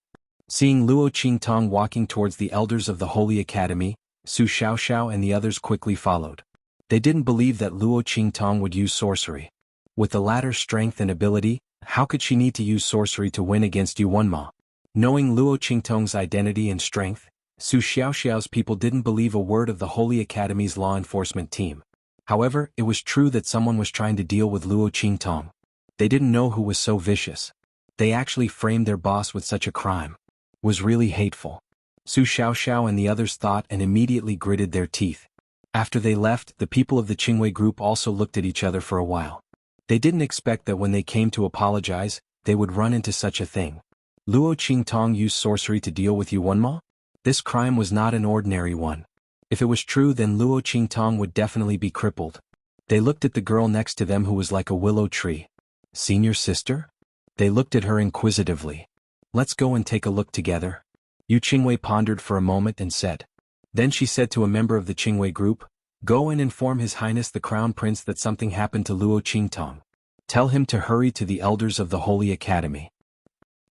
Seeing Luo Qingtong walking towards the elders of the Holy Academy, Su Xiaoxiao and the others quickly followed. They didn't believe that Luo Qingtong would use sorcery. With the latter's strength and ability, how could she need to use sorcery to win against Yu Wenma? Knowing Luo Qingtong's identity and strength, Su Xiaoxiao's people didn't believe a word of the Holy Academy's law enforcement team. However, it was true that someone was trying to deal with Luo Qingtong. They didn't know who was so vicious. They actually framed their boss with such a crime. Was really hateful. Su Xiaoxiao and the others thought and immediately gritted their teeth. After they left, the people of the Qingwei group also looked at each other for a while. They didn't expect that when they came to apologize, they would run into such a thing. Luo Qingtong used sorcery to deal with Yu Wenma? This crime was not an ordinary one. If it was true, then Luo Qingtong would definitely be crippled. They looked at the girl next to them who was like a willow tree. Senior sister? They looked at her inquisitively. "Let's go and take a look together." Yu Qingwei pondered for a moment and said. Then she said to a member of the Qingwei group, "Go and inform His Highness the Crown Prince that something happened to Luo Qingtong. Tell him to hurry to the elders of the Holy Academy."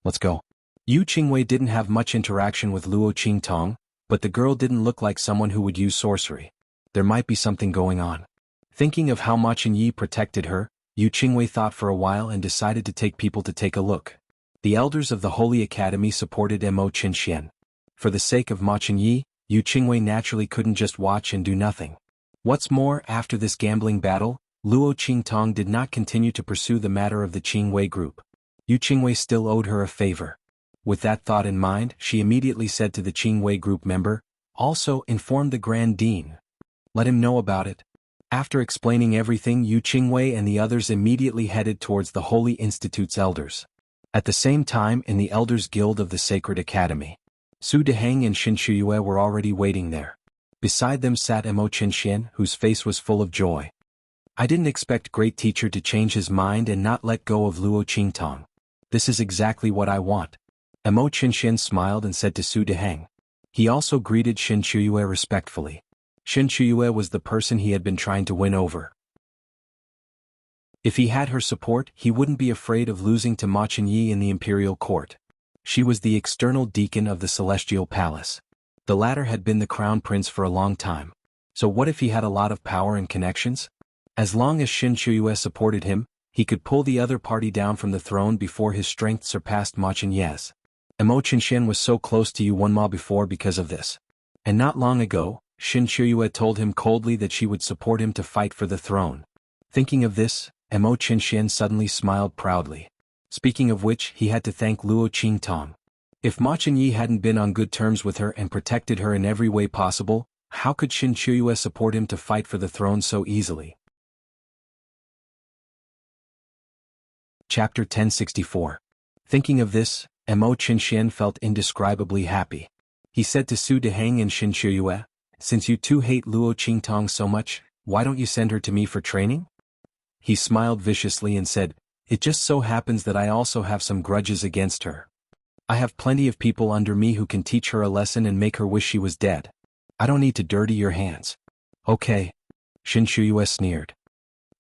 "Let's go." Yu Qingwei didn't have much interaction with Luo Qingtong, but the girl didn't look like someone who would use sorcery. There might be something going on. Thinking of how Ma Chenyi protected her, Yu Qingwei thought for a while and decided to take people to take a look. The elders of the Holy Academy supported Mo Qinxian. For the sake of Ma Chenyi, Yu Qingwei naturally couldn't just watch and do nothing. What's more, after this gambling battle, Luo Qingtong did not continue to pursue the matter of the Qingwei group. Yu Qingwei still owed her a favor. With that thought in mind, she immediately said to the Qingwei group member, "Also inform the Grand Dean. Let him know about it." After explaining everything, Yu Qingwei and the others immediately headed towards the Holy Institute's elders. At the same time, in the Elders Guild of the Sacred Academy, Su Deheng and Xin Shuyue were already waiting there. Beside them sat Mo Qinxian, whose face was full of joy. "I didn't expect Great Teacher to change his mind and not let go of Luo Qingtong. This is exactly what I want." Mo Qinxian smiled and said to Su Deheng. He also greeted Xin Shuyue respectfully. Xin Shuyue was the person he had been trying to win over. If he had her support, he wouldn't be afraid of losing to Ma Chenyi in the imperial court. She was the external deacon of the Celestial Palace. The latter had been the crown prince for a long time. So what if he had a lot of power and connections? As long as Xin Shuyue supported him, he could pull the other party down from the throne before his strength surpassed Ma Chenyi's. Mo Qinxian was so close to Yu Wenma before because of this. And not long ago, Xin Shuyue told him coldly that she would support him to fight for the throne. Thinking of this, Mo Qinxian suddenly smiled proudly. Speaking of which, he had to thank Luo Qingtong. If Ma Chenyi hadn't been on good terms with her and protected her in every way possible, how could Xin Shuyue support him to fight for the throne so easily? Chapter 1064. Thinking of this, Mo Qinxian felt indescribably happy. He said to Su Deheng and Xin Shuyue, "Since you two hate Luo Qingtong so much, why don't you send her to me for training?" He smiled viciously and said, "It just so happens that I also have some grudges against her. I have plenty of people under me who can teach her a lesson and make her wish she was dead. I don't need to dirty your hands." "Okay." Xin Shuyue sneered.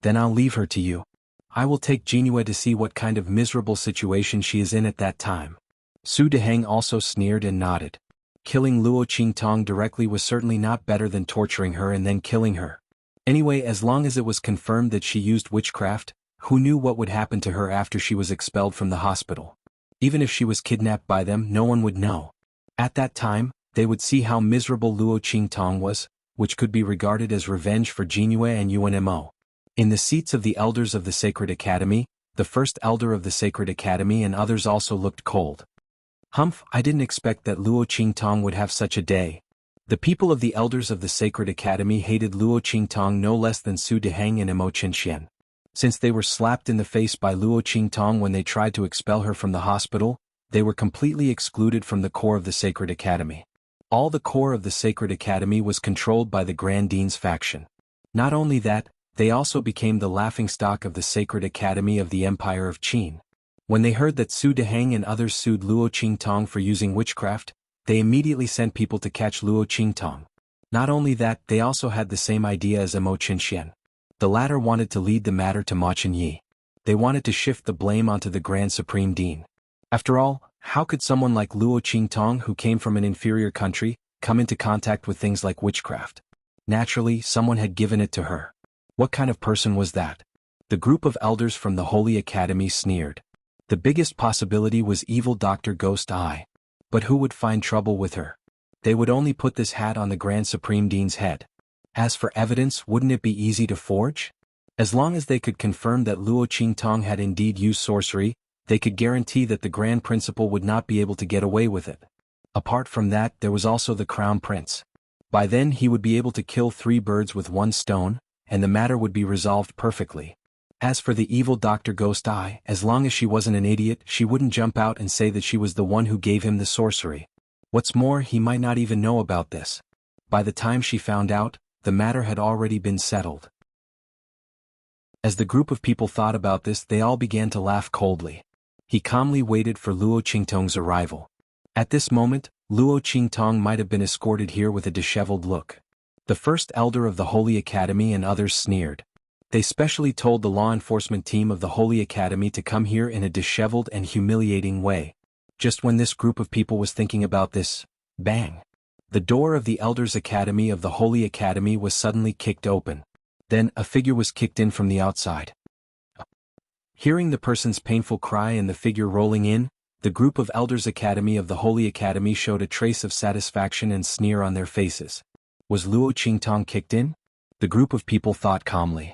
"Then I'll leave her to you. I will take Jinue to see what kind of miserable situation she is in at that time." Su Deheng also sneered and nodded. Killing Luo Qingtong directly was certainly not better than torturing her and then killing her. Anyway, as long as it was confirmed that she used witchcraft, who knew what would happen to her after she was expelled from the hospital? Even if she was kidnapped by them, no one would know. At that time, they would see how miserable Luo Qingtong was. which could be regarded as revenge for Jinue and UNMO. In the seats of the elders of the Sacred Academy, the first elder of the Sacred Academy and others also looked cold. Humph, I didn't expect that Luo Qingtong would have such a day. The people of the elders of the Sacred Academy hated Luo Qingtong no less than Su Deheng and Emo Qinxian. Since they were slapped in the face by Luo Qingtong when they tried to expel her from the hospital, they were completely excluded from the core of the Sacred Academy. All the core of the Sacred Academy was controlled by the Grand Dean's faction. Not only that, they also became the laughingstock of the Sacred Academy of the Empire of Qin. When they heard that Su Deheng and others sued Luo Qingtong for using witchcraft, they immediately sent people to catch Luo Qingtong. Not only that, they also had the same idea as Emo Qinxian. The latter wanted to lead the matter to Ma Chenyi. They wanted to shift the blame onto the Grand Supreme Dean. After all, how could someone like Luo Qingtong, who came from an inferior country, come into contact with things like witchcraft? Naturally, someone had given it to her. What kind of person was that? The group of elders from the Holy Academy sneered. The biggest possibility was evil Dr. Ghost Eye. But who would find trouble with her? They would only put this hat on the Grand Supreme Dean's head. As for evidence, wouldn't it be easy to forge? As long as they could confirm that Luo Qingtong had indeed used sorcery, they could guarantee that the Grand Principal would not be able to get away with it. Apart from that, there was also the Crown Prince. By then he would be able to kill 3 birds with 1 stone, and the matter would be resolved perfectly. As for the evil Dr. Ghost Eye, as long as she wasn't an idiot, she wouldn't jump out and say that she was the one who gave him the sorcery. What's more, he might not even know about this. By the time she found out, the matter had already been settled. As the group of people thought about this, they all began to laugh coldly. He calmly waited for Luo Qingtong's arrival. At this moment, Luo Qingtong might have been escorted here with a disheveled look. The first elder of the Holy Academy and others sneered. They specially told the law enforcement team of the Holy Academy to come here in a disheveled and humiliating way. Just when this group of people was thinking about this, bang! The door of the Elders' Academy of the Holy Academy was suddenly kicked open. Then, a figure was kicked in from the outside. Hearing the person's painful cry and the figure rolling in, the group of Elders' Academy of the Holy Academy showed a trace of satisfaction and sneer on their faces. Was Luo Qingtong kicked in? The group of people thought calmly.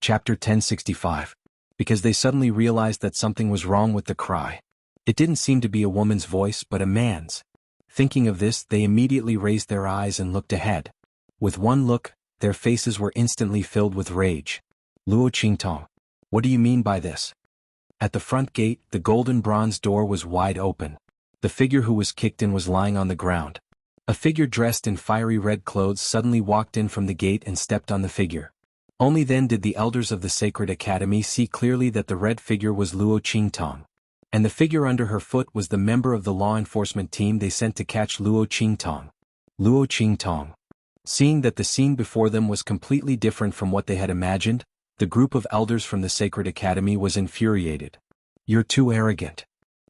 Chapter 1065. Because they suddenly realized that something was wrong with the cry. It didn't seem to be a woman's voice but a man's. Thinking of this, they immediately raised their eyes and looked ahead. With one look, their faces were instantly filled with rage. Luo Qingtong. What do you mean by this? At the front gate, the golden bronze door was wide open. The figure who was kicked in was lying on the ground. A figure dressed in fiery red clothes suddenly walked in from the gate and stepped on the figure. Only then did the elders of the Sacred Academy see clearly that the red figure was Luo Qingtong. And the figure under her foot was the member of the law enforcement team they sent to catch Luo Qingtong. Luo Qingtong. Seeing that the scene before them was completely different from what they had imagined, the group of elders from the Sacred Academy was infuriated. You're too arrogant.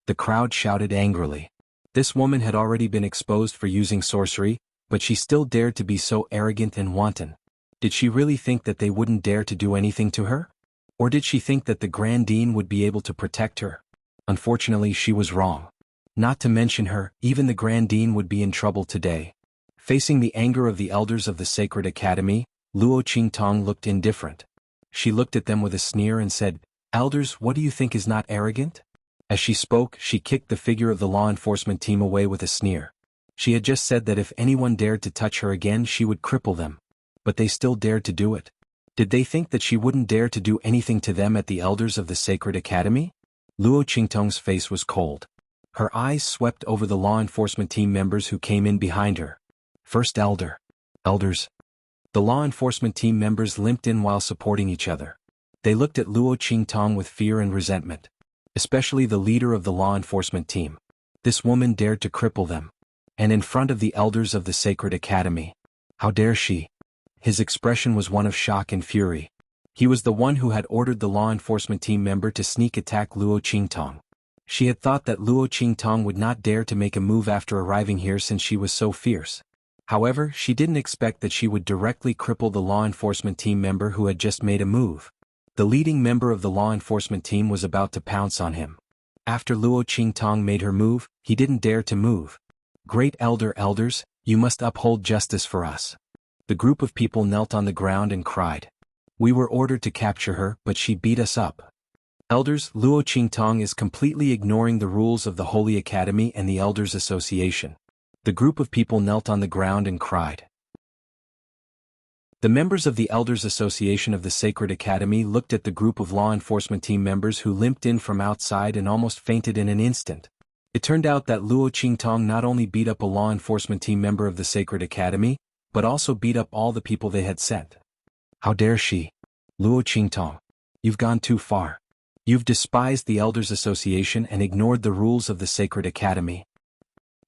The crowd shouted angrily. This woman had already been exposed for using sorcery, but she still dared to be so arrogant and wanton. Did she really think that they wouldn't dare to do anything to her? Or did she think that the Grand Dean would be able to protect her? Unfortunately, she was wrong. Not to mention her, even the Grand Dean would be in trouble today. Facing the anger of the elders of the Sacred Academy, Luo Qingtong looked indifferent. She looked at them with a sneer and said, "Elders, what do you think is not arrogant?" As she spoke, she kicked the figure of the law enforcement team away with a sneer. She had just said that if anyone dared to touch her again, she would cripple them. But they still dared to do it. Did they think that she wouldn't dare to do anything to them at the elders of the Sacred Academy? Luo Qingtong's face was cold. Her eyes swept over the law enforcement team members who came in behind her. First elder. Elders. The law enforcement team members limped in while supporting each other. They looked at Luo Qingtong with fear and resentment. Especially the leader of the law enforcement team. This woman dared to cripple them. And in front of the elders of the Sacred Academy. How dare she? His expression was one of shock and fury. He was the one who had ordered the law enforcement team member to sneak attack Luo Qingtong. She had thought that Luo Qingtong would not dare to make a move after arriving here since she was so fierce. However, she didn't expect that she would directly cripple the law enforcement team member who had just made a move. The leading member of the law enforcement team was about to pounce on him. After Luo Qingtong made her move, he didn't dare to move. Great elders, you must uphold justice for us. The group of people knelt on the ground and cried. We were ordered to capture her, but she beat us up. Elders, Luo Qingtong is completely ignoring the rules of the Holy Academy and the Elders Association. The group of people knelt on the ground and cried. The members of the Elders Association of the Sacred Academy looked at the group of law enforcement team members who limped in from outside and almost fainted in an instant. It turned out that Luo Qingtong not only beat up a law enforcement team member of the Sacred Academy, but also beat up all the people they had sent. How dare she? Luo Qingtong, you've gone too far. You've despised the Elders Association and ignored the rules of the Sacred Academy.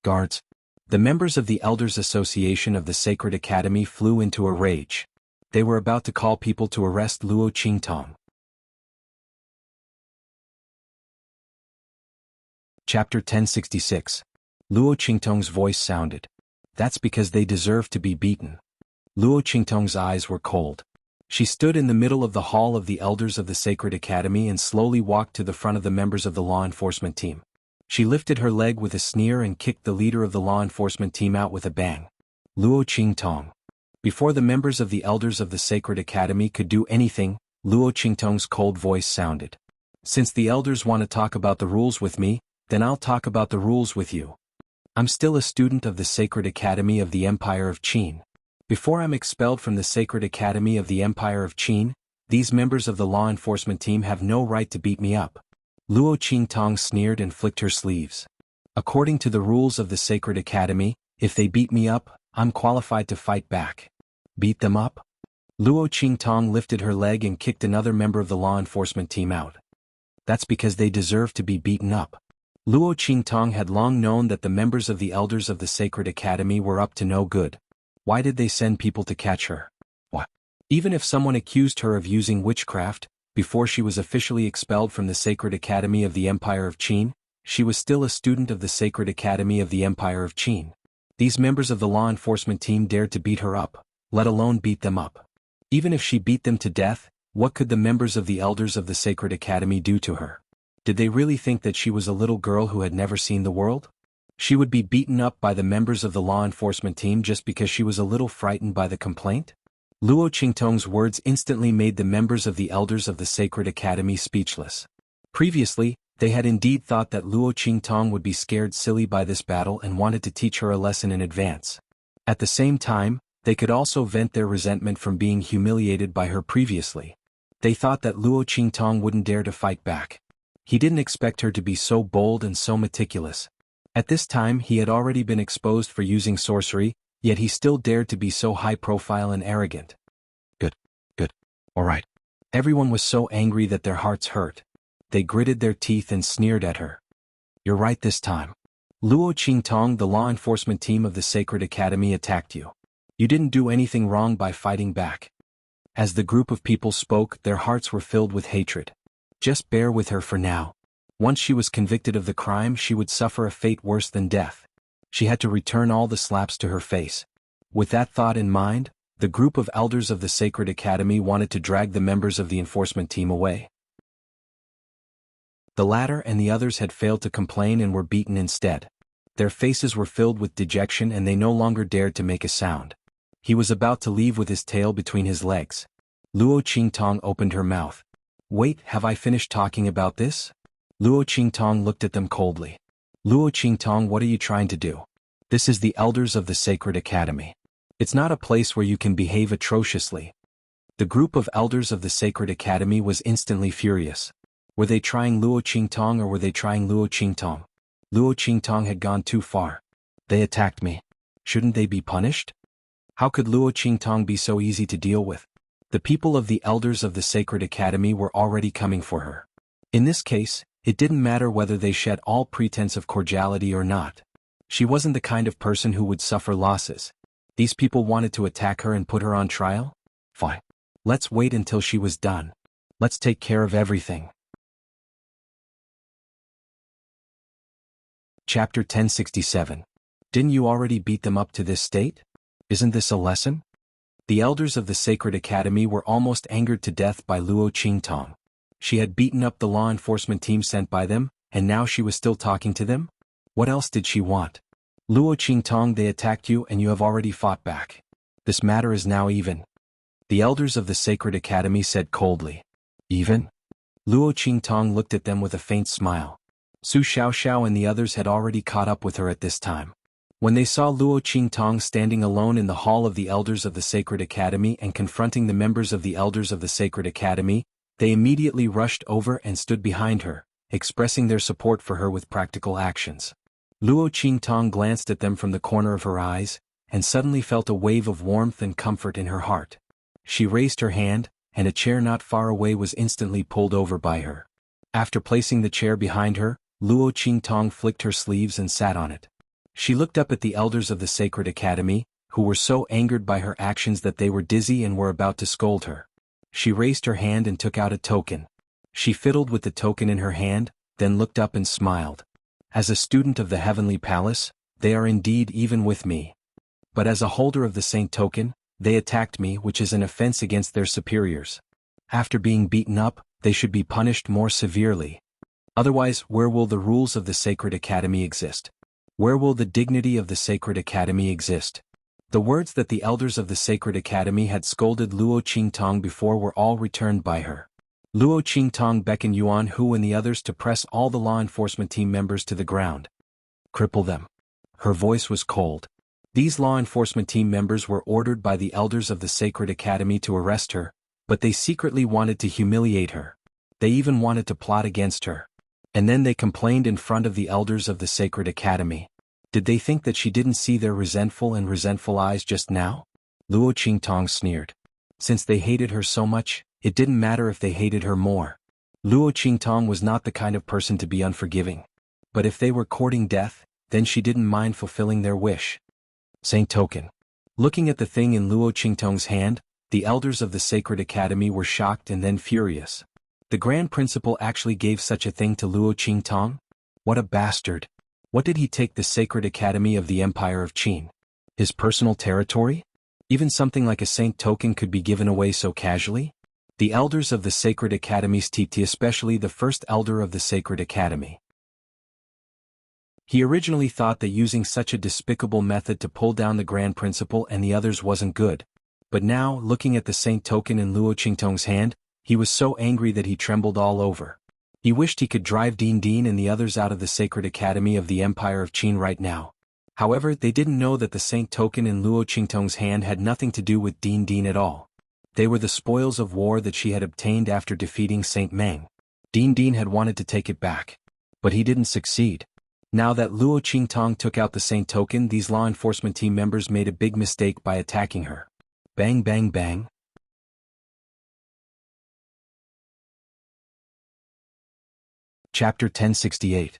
Guards. The members of the Elders Association of the Sacred Academy flew into a rage. They were about to call people to arrest Luo Qingtong. Chapter 1066. Luo Qingtong's voice sounded. That's because they deserve to be beaten. Luo Qingtong's eyes were cold. She stood in the middle of the hall of the Elders of the Sacred Academy and slowly walked to the front of the members of the law enforcement team. She lifted her leg with a sneer and kicked the leader of the law enforcement team out with a bang. Luo Qingtong. Before the members of the Elders of the Sacred Academy could do anything, Luo Qingtong's cold voice sounded. Since the Elders want to talk about the rules with me, then I'll talk about the rules with you. I'm still a student of the Sacred Academy of the Empire of Qin. Before I'm expelled from the Sacred Academy of the Empire of Qin, these members of the law enforcement team have no right to beat me up. Luo Qingtong sneered and flicked her sleeves. According to the rules of the Sacred Academy, if they beat me up, I'm qualified to fight back. Beat them up? Luo Qingtong lifted her leg and kicked another member of the law enforcement team out. That's because they deserve to be beaten up. Luo Qingtong had long known that the members of the Elders of the Sacred Academy were up to no good. Why did they send people to catch her? What? Even if someone accused her of using witchcraft, before she was officially expelled from the Sacred Academy of the Empire of Qin, she was still a student of the Sacred Academy of the Empire of Qin. These members of the law enforcement team dared to beat her up, let alone beat them up. Even if she beat them to death, what could the members of the Elders of the Sacred Academy do to her? Did they really think that she was a little girl who had never seen the world? She would be beaten up by the members of the law enforcement team just because she was a little frightened by the complaint? Luo Qingtong's words instantly made the members of the Elders of the Sacred Academy speechless. Previously, they had indeed thought that Luo Qingtong would be scared silly by this battle and wanted to teach her a lesson in advance. At the same time, they could also vent their resentment from being humiliated by her previously. They thought that Luo Qingtong wouldn't dare to fight back. He didn't expect her to be so bold and so meticulous. At this time he had already been exposed for using sorcery, yet he still dared to be so high-profile and arrogant. Good. All right. Everyone was so angry that their hearts hurt. They gritted their teeth and sneered at her. You're right this time. Luo Qingtong, the law enforcement team of the Sacred Academy attacked you. You didn't do anything wrong by fighting back. As the group of people spoke, their hearts were filled with hatred. Just bear with her for now. Once she was convicted of the crime, she would suffer a fate worse than death. She had to return all the slaps to her face. With that thought in mind, the group of Elders of the Sacred Academy wanted to drag the members of the enforcement team away. The latter and the others had failed to complain and were beaten instead. Their faces were filled with dejection and they no longer dared to make a sound. He was about to leave with his tail between his legs. Luo Qingtong opened her mouth. Wait, have I finished talking about this? Luo Qingtong looked at them coldly. Luo Qingtong, what are you trying to do? This is the Elders of the Sacred Academy. It's not a place where you can behave atrociously. The group of Elders of the Sacred Academy was instantly furious. Were they trying Luo Qingtong or were they trying Luo Qingtong? Luo Qingtong had gone too far. They attacked me. Shouldn't they be punished? How could Luo Qingtong be so easy to deal with? The people of the Elders of the Sacred Academy were already coming for her. In this case, it didn't matter whether they shed all pretense of cordiality or not. She wasn't the kind of person who would suffer losses. These people wanted to attack her and put her on trial? Fine. Let's wait until she was done. Let's take care of everything. Chapter 1067. Didn't you already beat them up to this state? Isn't this a lesson? The Elders of the Sacred Academy were almost angered to death by Luo Qingtong. She had beaten up the law enforcement team sent by them, and now she was still talking to them? What else did she want? Luo Qingtong, they attacked you and you have already fought back. This matter is now even. The elders of the Sacred Academy said coldly. Even? Luo Qingtong looked at them with a faint smile. Su Xiaoxiao and the others had already caught up with her at this time. When they saw Luo Qingtong standing alone in the hall of the elders of the Sacred Academy and confronting the members of the elders of the Sacred Academy, they immediately rushed over and stood behind her, expressing their support for her with practical actions. Luo Qingtong glanced at them from the corner of her eyes, and suddenly felt a wave of warmth and comfort in her heart. She raised her hand, and a chair not far away was instantly pulled over by her. After placing the chair behind her, Luo Qingtong flicked her sleeves and sat on it. She looked up at the elders of the Sacred Academy, who were so angered by her actions that they were dizzy and were about to scold her. She raised her hand and took out a token. She fiddled with the token in her hand, then looked up and smiled. As a student of the Heavenly Palace, they are indeed even with me. But as a holder of the Saint Token, they attacked me, which is an offense against their superiors. After being beaten up, they should be punished more severely. Otherwise, where will the rules of the Sacred Academy exist? Where will the dignity of the Sacred Academy exist? The words that the elders of the Sacred Academy had scolded Luo Qingtong before were all returned by her. Luo Qingtong beckoned Yuan Hu and the others to press all the law enforcement team members to the ground. Cripple them. Her voice was cold. These law enforcement team members were ordered by the elders of the Sacred Academy to arrest her, but they secretly wanted to humiliate her. They even wanted to plot against her. And then they complained in front of the elders of the Sacred Academy. Did they think that she didn't see their resentful eyes just now? Luo Qingtong sneered. Since they hated her so much, it didn't matter if they hated her more. Luo Qingtong was not the kind of person to be unforgiving. But if they were courting death, then she didn't mind fulfilling their wish. Saint Token. Looking at the thing in Luo Qingtong's hand, the elders of the Sacred Academy were shocked and then furious. The Grand Principal actually gave such a thing to Luo Qingtong? What a bastard. What did he take the Sacred Academy of the Empire of Qin? His personal territory? Even something like a Saint Token could be given away so casually? The elders of the Sacred Academy's Titi, especially the first elder of the Sacred Academy. He originally thought that using such a despicable method to pull down the Grand Principal and the others wasn't good. But now, looking at the Saint Token in Luo Qingtong's hand, he was so angry that he trembled all over. He wished he could drive Din Din and the others out of the Sacred Academy of the Empire of Qin right now. However, they didn't know that the Saint Token in Luo Qingtong's hand had nothing to do with Din Din at all. They were the spoils of war that she had obtained after defeating Saint Meng. Din Din had wanted to take it back. But he didn't succeed. Now that Luo Qingtong took out the Saint Token, these law enforcement team members made a big mistake by attacking her. Bang bang bang. Chapter 1068.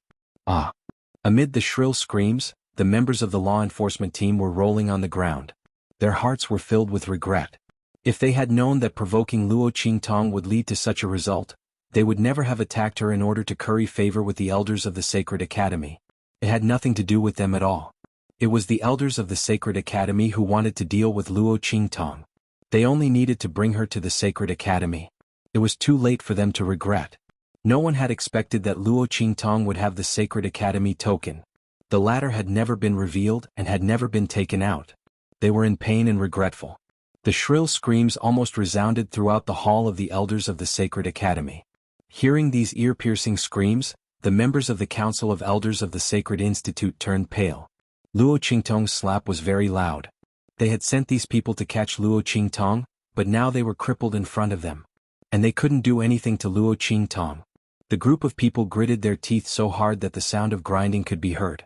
Amid the shrill screams, the members of the law enforcement team were rolling on the ground. Their hearts were filled with regret. If they had known that provoking Luo Qingtong would lead to such a result, they would never have attacked her in order to curry favor with the elders of the Sacred Academy. It had nothing to do with them at all. It was the elders of the Sacred Academy who wanted to deal with Luo Qingtong. They only needed to bring her to the Sacred Academy. It was too late for them to regret. No one had expected that Luo Qingtong would have the Sacred Academy token. The latter had never been revealed and had never been taken out. They were in pain and regretful. The shrill screams almost resounded throughout the hall of the elders of the Sacred Academy. Hearing these ear-piercing screams, the members of the Council of Elders of the Sacred Institute turned pale. Luo Qingtong's slap was very loud. They had sent these people to catch Luo Qingtong, but now they were crippled in front of them. And they couldn't do anything to Luo Qingtong. The group of people gritted their teeth so hard that the sound of grinding could be heard.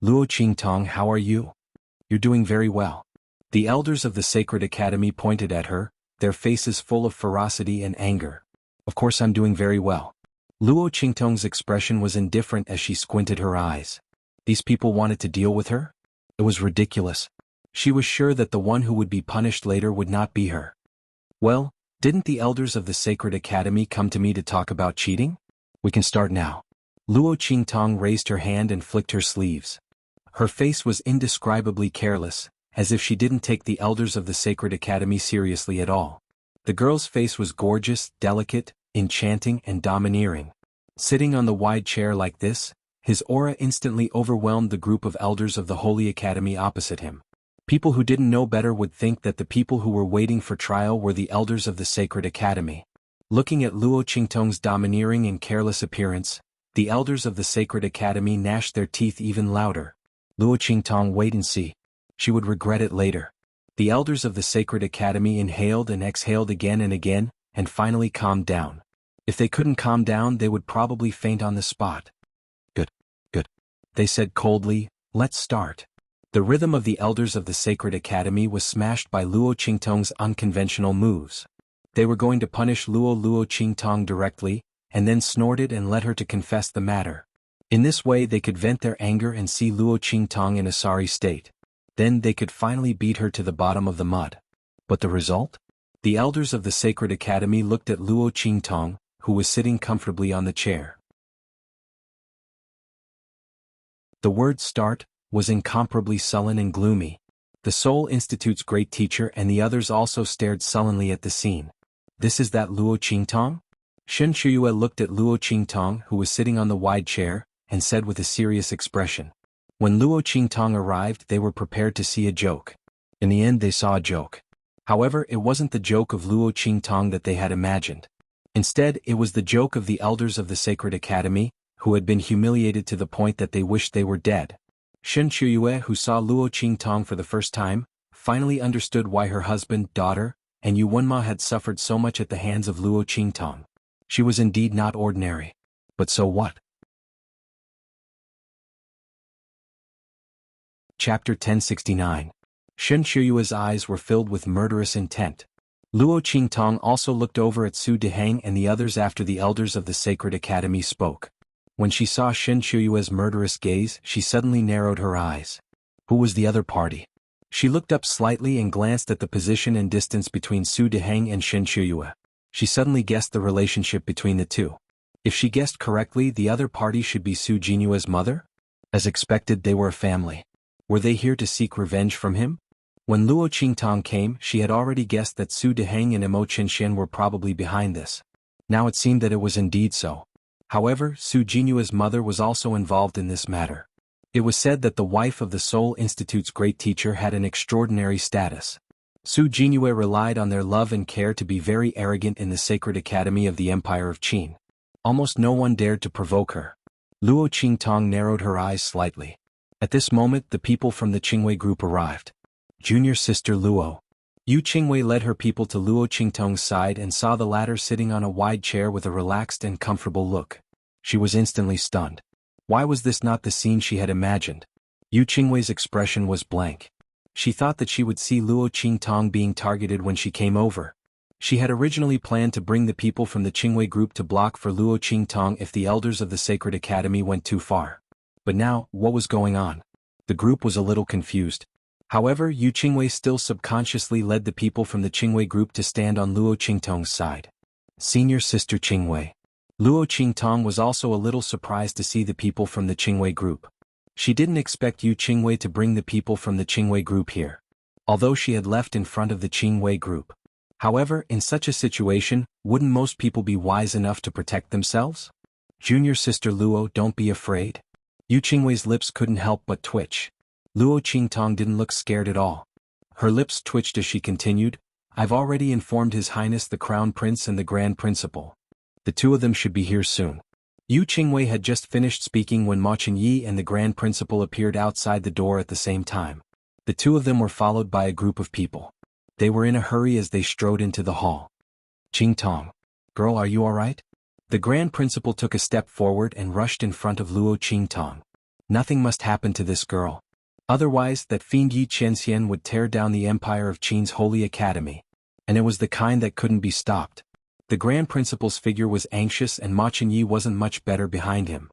Luo Qingtong, how are you? You're doing very well. The elders of the Sacred Academy pointed at her, their faces full of ferocity and anger. Of course I'm doing very well. Luo Qingtong's expression was indifferent as she squinted her eyes. These people wanted to deal with her? It was ridiculous. She was sure that the one who would be punished later would not be her. Well, didn't the elders of the Sacred Academy come to me to talk about cheating? We can start now. Luo Qingtong raised her hand and flicked her sleeves. Her face was indescribably careless, as if she didn't take the elders of the Sacred Academy seriously at all. The girl's face was gorgeous, delicate, enchanting and domineering. Sitting on the wide chair like this, His aura instantly overwhelmed the group of elders of the Holy Academy opposite him. People who didn't know better would think that the people who were waiting for trial were the elders of the Sacred Academy. Looking at Luo Qingtong's domineering and careless appearance, the elders of the Sacred Academy gnashed their teeth even louder. Luo Qingtong, wait and see. She would regret it later. The elders of the Sacred Academy inhaled and exhaled again and again, and finally calmed down. If they couldn't calm down, they would probably faint on the spot. Good. They said coldly, let's start. The rhythm of the elders of the Sacred Academy was smashed by Luo Qingtong's unconventional moves. They were going to punish Luo Qingtong directly, and then snorted and led her to confess the matter. In this way they could vent their anger and see Luo Qingtong in a sorry state. Then they could finally beat her to the bottom of the mud. But the result? The elders of the Sacred Academy looked at Luo Qingtong, who was sitting comfortably on the chair. The word start was incomparably sullen and gloomy. The Seoul Institute's great teacher and the others also stared sullenly at the scene. This is that Luo Qingtong? Shen Shuyue looked at Luo Qingtong, who was sitting on the wide chair, and said with a serious expression. When Luo Qingtong arrived, they were prepared to see a joke. In the end they saw a joke. However, it wasn't the joke of Luo Qingtong that they had imagined. Instead, it was the joke of the elders of the Sacred Academy, who had been humiliated to the point that they wished they were dead. Shen Shuyue, who saw Luo Qingtong for the first time, finally understood why her husband, daughter, and Yu Wenma had suffered so much at the hands of Luo Qingtong. She was indeed not ordinary. But so what? Chapter 1069. Shen Shuyue's eyes were filled with murderous intent. Luo Qingtong also looked over at Su Deheng and the others after the elders of the Sacred Academy spoke. When she saw Shen Shuyue's murderous gaze, she suddenly narrowed her eyes. Who was the other party? She looked up slightly and glanced at the position and distance between Su Deheng and Shen Shuyue. She suddenly guessed the relationship between the two. If she guessed correctly, the other party should be Su Jinyue's mother? As expected, they were a family. Were they here to seek revenge from him? When Luo Qingtong came, she had already guessed that Su Deheng and Emo Qinshan were probably behind this. Now it seemed that it was indeed so. However, Su Jinyue's mother was also involved in this matter. It was said that the wife of the Seoul Institute's great teacher had an extraordinary status. Su Jinyue relied on their love and care to be very arrogant in the Sacred Academy of the Empire of Qin. Almost no one dared to provoke her. Luo Qingtong narrowed her eyes slightly. At this moment the people from the Qingwei group arrived. Junior sister Luo. Yu Qingwei led her people to Luo Qingtong's side and saw the latter sitting on a wide chair with a relaxed and comfortable look. She was instantly stunned. Why was this not the scene she had imagined? Yu Qingwei's expression was blank. She thought that she would see Luo Qingtong being targeted when she came over. She had originally planned to bring the people from the Qingwei group to block for Luo Qingtong if the elders of the Sacred Academy went too far. But now, what was going on? The group was a little confused. However, Yu Qingwei still subconsciously led the people from the Qingwei group to stand on Luo Qingtong's side. Senior sister Qingwei. Luo Qingtong was also a little surprised to see the people from the Qingwei group. She didn't expect Yu Qingwei to bring the people from the Qingwei group here. Although she had left in front of the Qingwei group. However, in such a situation, wouldn't most people be wise enough to protect themselves? Junior sister Luo, don't be afraid. Yu Qingwei's lips couldn't help but twitch. Luo Qingtong didn't look scared at all. Her lips twitched as she continued, I've already informed His Highness the Crown Prince and the Grand Principal. The two of them should be here soon. Yu Qingwei had just finished speaking when Ma Chenyi and the Grand Principal appeared outside the door at the same time. The two of them were followed by a group of people. They were in a hurry as they strode into the hall. Qingtong. Girl, are you alright? The Grand Principal took a step forward and rushed in front of Luo Qingtong. Nothing must happen to this girl. Otherwise, that fiend Yi Qianxian would tear down the Empire of Qin's Holy Academy. And it was the kind that couldn't be stopped. The Grand Principal's figure was anxious and Ma Chenyi wasn't much better behind him.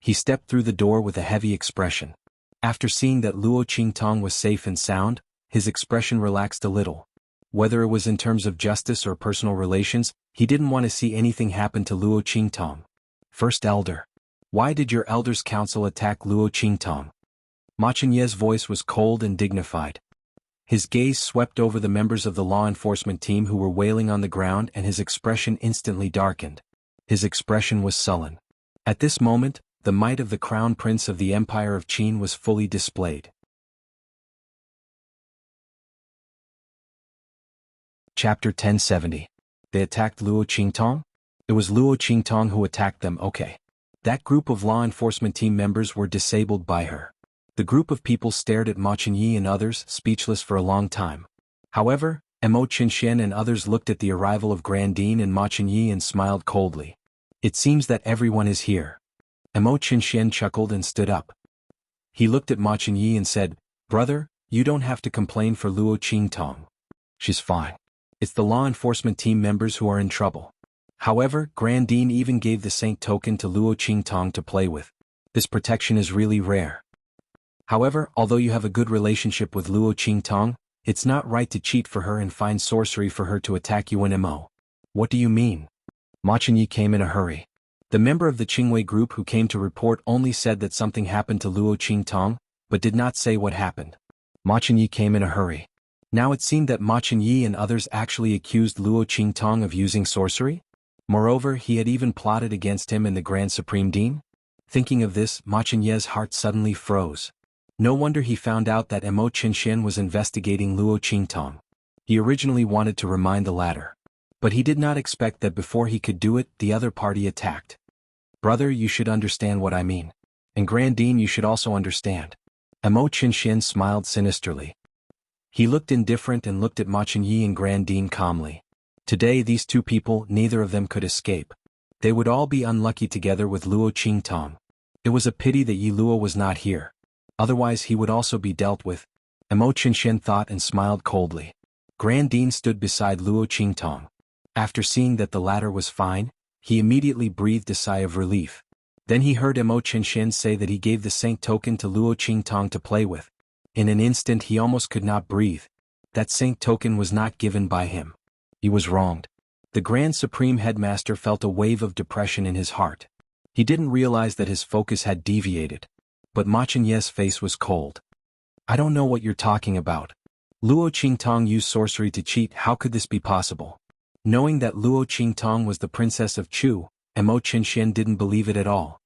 He stepped through the door with a heavy expression. After seeing that Luo Qingtong was safe and sound, his expression relaxed a little. Whether it was in terms of justice or personal relations, he didn't want to see anything happen to Luo Qingtong. First Elder. Why did your Elders' Council attack Luo Qingtong? Ma Chenyi's voice was cold and dignified. His gaze swept over the members of the law enforcement team who were wailing on the ground and his expression instantly darkened. His expression was sullen. At this moment, the might of the crown prince of the Empire of Qin was fully displayed. Chapter 1070. They attacked Luo Qingtong? It was Luo Qingtong who attacked them, okay. That group of law enforcement team members were disabled by her. The group of people stared at Ma Qingyi and others, speechless for a long time. However, Mo Qinxian and others looked at the arrival of Grandine and Ma Qingyi and smiled coldly. It seems that everyone is here. Mo Qinxian chuckled and stood up. He looked at Ma Qingyi and said, "Brother, you don't have to complain for Luo Qingtong. She's fine. It's the law enforcement team members who are in trouble." However, Grandine even gave the saint token to Luo Qingtong to play with. This protection is really rare. However, although you have a good relationship with Luo Qingtong, it's not right to cheat for her and find sorcery for her to attack you and Mo. What do you mean? Ma Qingyi came in a hurry. The member of the Qingwei group who came to report only said that something happened to Luo Qingtong, but did not say what happened. Ma Qingyi came in a hurry. Now it seemed that Ma Qingyi and others actually accused Luo Qingtong of using sorcery? Moreover, he had even plotted against him and the Grand Supreme Dean? Thinking of this, Ma Qingyi's heart suddenly froze. No wonder he found out that Mo Qinxian was investigating Luo Qingtong. He originally wanted to remind the latter. But he did not expect that before he could do it, the other party attacked. Brother, you should understand what I mean. And Grandine, you should also understand. Mo Qinxian smiled sinisterly. He looked indifferent and looked at Ma Qingyi and Grandine calmly. Today these two people, neither of them could escape. They would all be unlucky together with Luo Qingtong. It was a pity that Yi Luo was not here. Otherwise he would also be dealt with. Mo Qinxian thought and smiled coldly. Grandine stood beside Luo Qingtong. After seeing that the latter was fine, he immediately breathed a sigh of relief. Then he heard Mo Qinxian say that he gave the saint token to Luo Qingtong to play with. In an instant he almost could not breathe. That saint token was not given by him. He was wronged. The Grand Supreme Headmaster felt a wave of depression in his heart. He didn't realize that his focus had deviated. But Ma Qingyi's face was cold. "I don't know what you're talking about. Luo Qingtong used sorcery to cheat. How could this be possible?" Knowing that Luo Qingtong was the princess of Chu, Mo Qinxian didn't believe it at all.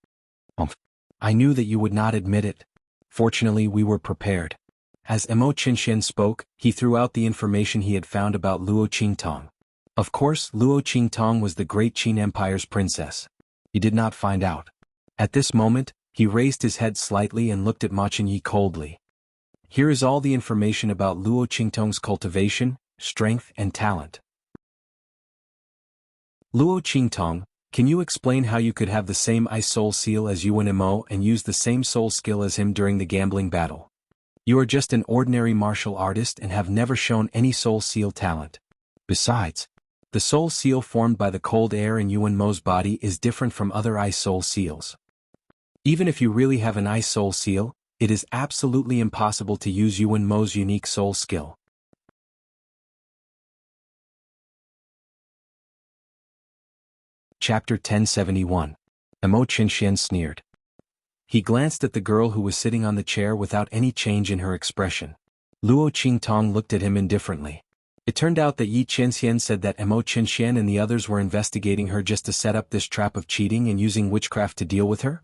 "I knew that you would not admit it. Fortunately we were prepared." As Mo Qinxian spoke, he threw out the information he had found about Luo Qingtong. Of course, Luo Qingtong was the great Qin Empire's princess. He did not find out. At this moment, he raised his head slightly and looked at Ma Qingyi coldly. "Here is all the information about Luo Qingtong's cultivation, strength and talent. Luo Qingtong, can you explain how you could have the same Ice Soul Seal as Yuan Mo and use the same soul skill as him during the gambling battle? You are just an ordinary martial artist and have never shown any soul seal talent. Besides, the soul seal formed by the cold air in Yuan Mo's body is different from other ice soul seals. Even if you really have an ice soul seal, it is absolutely impossible to use Yuan Mo's unique soul skill." Chapter 1071. Mo Qinxian sneered. He glanced at the girl who was sitting on the chair without any change in her expression. Luo Qingtong looked at him indifferently. It turned out that Yi Qinxian said that Mo Qinxian and the others were investigating her just to set up this trap of cheating and using witchcraft to deal with her?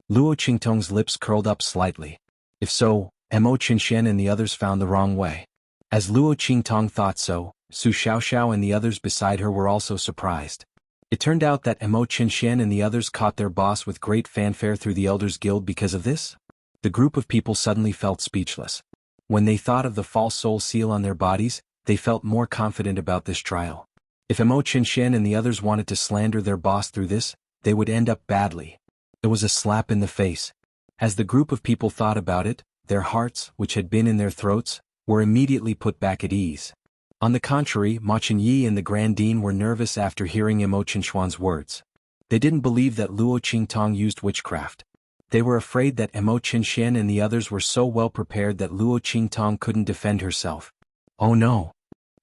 Luo Qingtong's lips curled up slightly. If so, Mo Qinxian and the others found the wrong way. As Luo Qingtong thought so, Su Xiaoxiao and the others beside her were also surprised. It turned out that Mo Qinxian and the others caught their boss with great fanfare through the Elders Guild because of this? The group of people suddenly felt speechless. When they thought of the false soul seal on their bodies, they felt more confident about this trial. If Mo Qinxian and the others wanted to slander their boss through this, they would end up badly. It was a slap in the face. As the group of people thought about it, their hearts, which had been in their throats, were immediately put back at ease. On the contrary, Ma Qingyi and the Grandine were nervous after hearing Mo Qinxuan's words. They didn't believe that Luo Qingtong used witchcraft. They were afraid that Mo Qinxian and the others were so well prepared that Luo Qingtong couldn't defend herself. Oh no!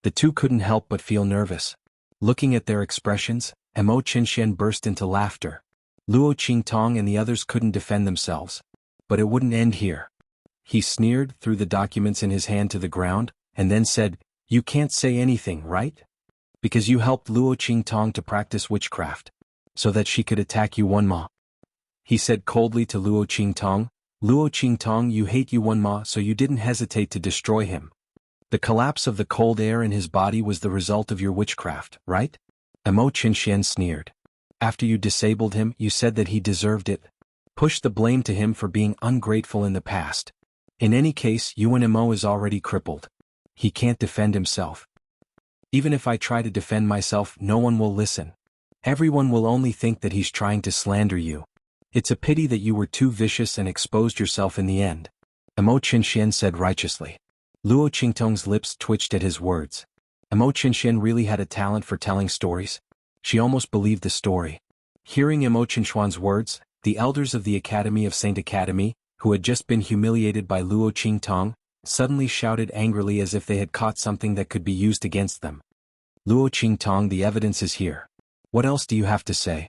The two couldn't help but feel nervous. Looking at their expressions, Mo Qinxian burst into laughter. Luo Qingtong and the others couldn't defend themselves. But it wouldn't end here. He sneered, threw the documents in his hand to the ground, and then said, "You can't say anything, right? Because you helped Luo Qingtong to practice witchcraft, so that she could attack Yuan Ma." he said coldly to Luo Qingtong. Luo Qingtong, you hate Yuan Ma, so you didn't hesitate to destroy him. The collapse of the cold air in his body was the result of your witchcraft, right? Emo Qinxian sneered. After you disabled him, you said that he deserved it. Push the blame to him for being ungrateful in the past. In any case, Yuan Emo is already crippled. He can't defend himself. Even if I try to defend myself, no one will listen. Everyone will only think that he's trying to slander you. It's a pity that you were too vicious and exposed yourself in the end. Emo Qinxian said righteously. Luo Qingtong's lips twitched at his words. Emo Qinxian really had a talent for telling stories. She almost believed the story. Hearing Emo Qinxian's words, the elders of the Academy of Saint Academy, who had just been humiliated by Luo Qingtong, suddenly shouted angrily as if they had caught something that could be used against them. Luo Qingtong, the evidence is here. What else do you have to say?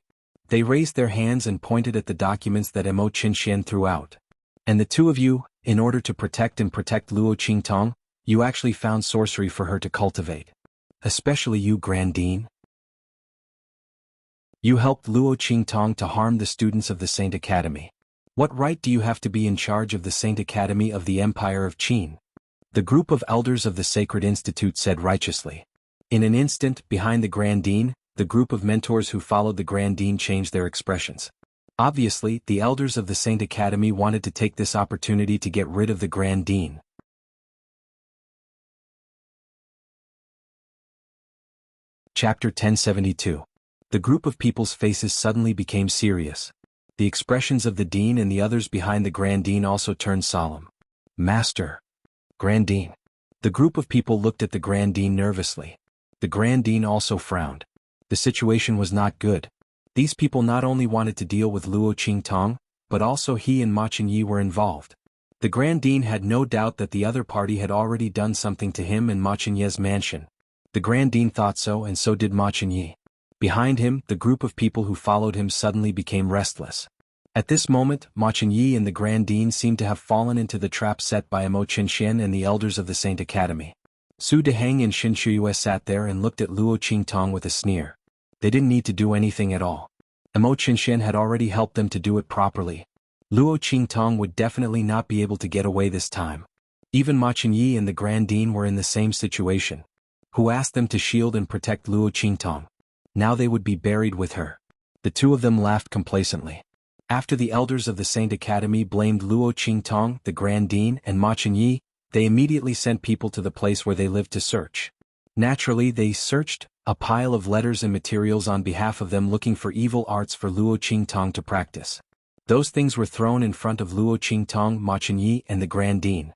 They raised their hands and pointed at the documents that Emo Qinxian threw out. And the two of you, in order to protect Luo Qingtong, you actually found sorcery for her to cultivate. Especially you, Grand Dean. You helped Luo Qingtong to harm the students of the Saint Academy. What right do you have to be in charge of the Saint Academy of the Empire of Qin? The group of elders of the Sacred Institute said righteously. In an instant, behind the Grand Dean, the group of mentors who followed the Grand Dean changed their expressions. Obviously, the elders of the Saint Academy wanted to take this opportunity to get rid of the Grand Dean. Chapter 1072. The group of people's faces suddenly became serious. The expressions of the Dean and the others behind the Grand Dean also turned solemn. Master. Grand Dean. The group of people looked at the Grand Dean nervously. The Grand Dean also frowned. The situation was not good. These people not only wanted to deal with Luo Qingtong, but also he and Ma Qinyi were involved. The Grand Dean had no doubt that the other party had already done something to him and Ma Qinyi's mansion. The Grand Dean thought so, and so did Ma Qinyi. Behind him, the group of people who followed him suddenly became restless. At this moment, Ma Qinyi and the Grand Dean seemed to have fallen into the trap set by Emo Qinxian and the elders of the Saint Academy. Su Deheng and Xin Shuyue sat there and looked at Luo Qingtong with a sneer. They didn't need to do anything at all. Emo Qinxian had already helped them to do it properly. Luo Qingtong would definitely not be able to get away this time. Even Ma Qinyi and the Grand Dean were in the same situation. Who asked them to shield and protect Luo Qingtong? Now they would be buried with her. The two of them laughed complacently. After the elders of the Saint Academy blamed Luo Qingtong, the Grand Dean, and Ma Qinyi, they immediately sent people to the place where they lived to search. Naturally, they searched a pile of letters and materials on behalf of them, looking for evil arts for Luo Qingtong to practice. Those things were thrown in front of Luo Qingtong, Ma Qinyi, and the Grand Dean.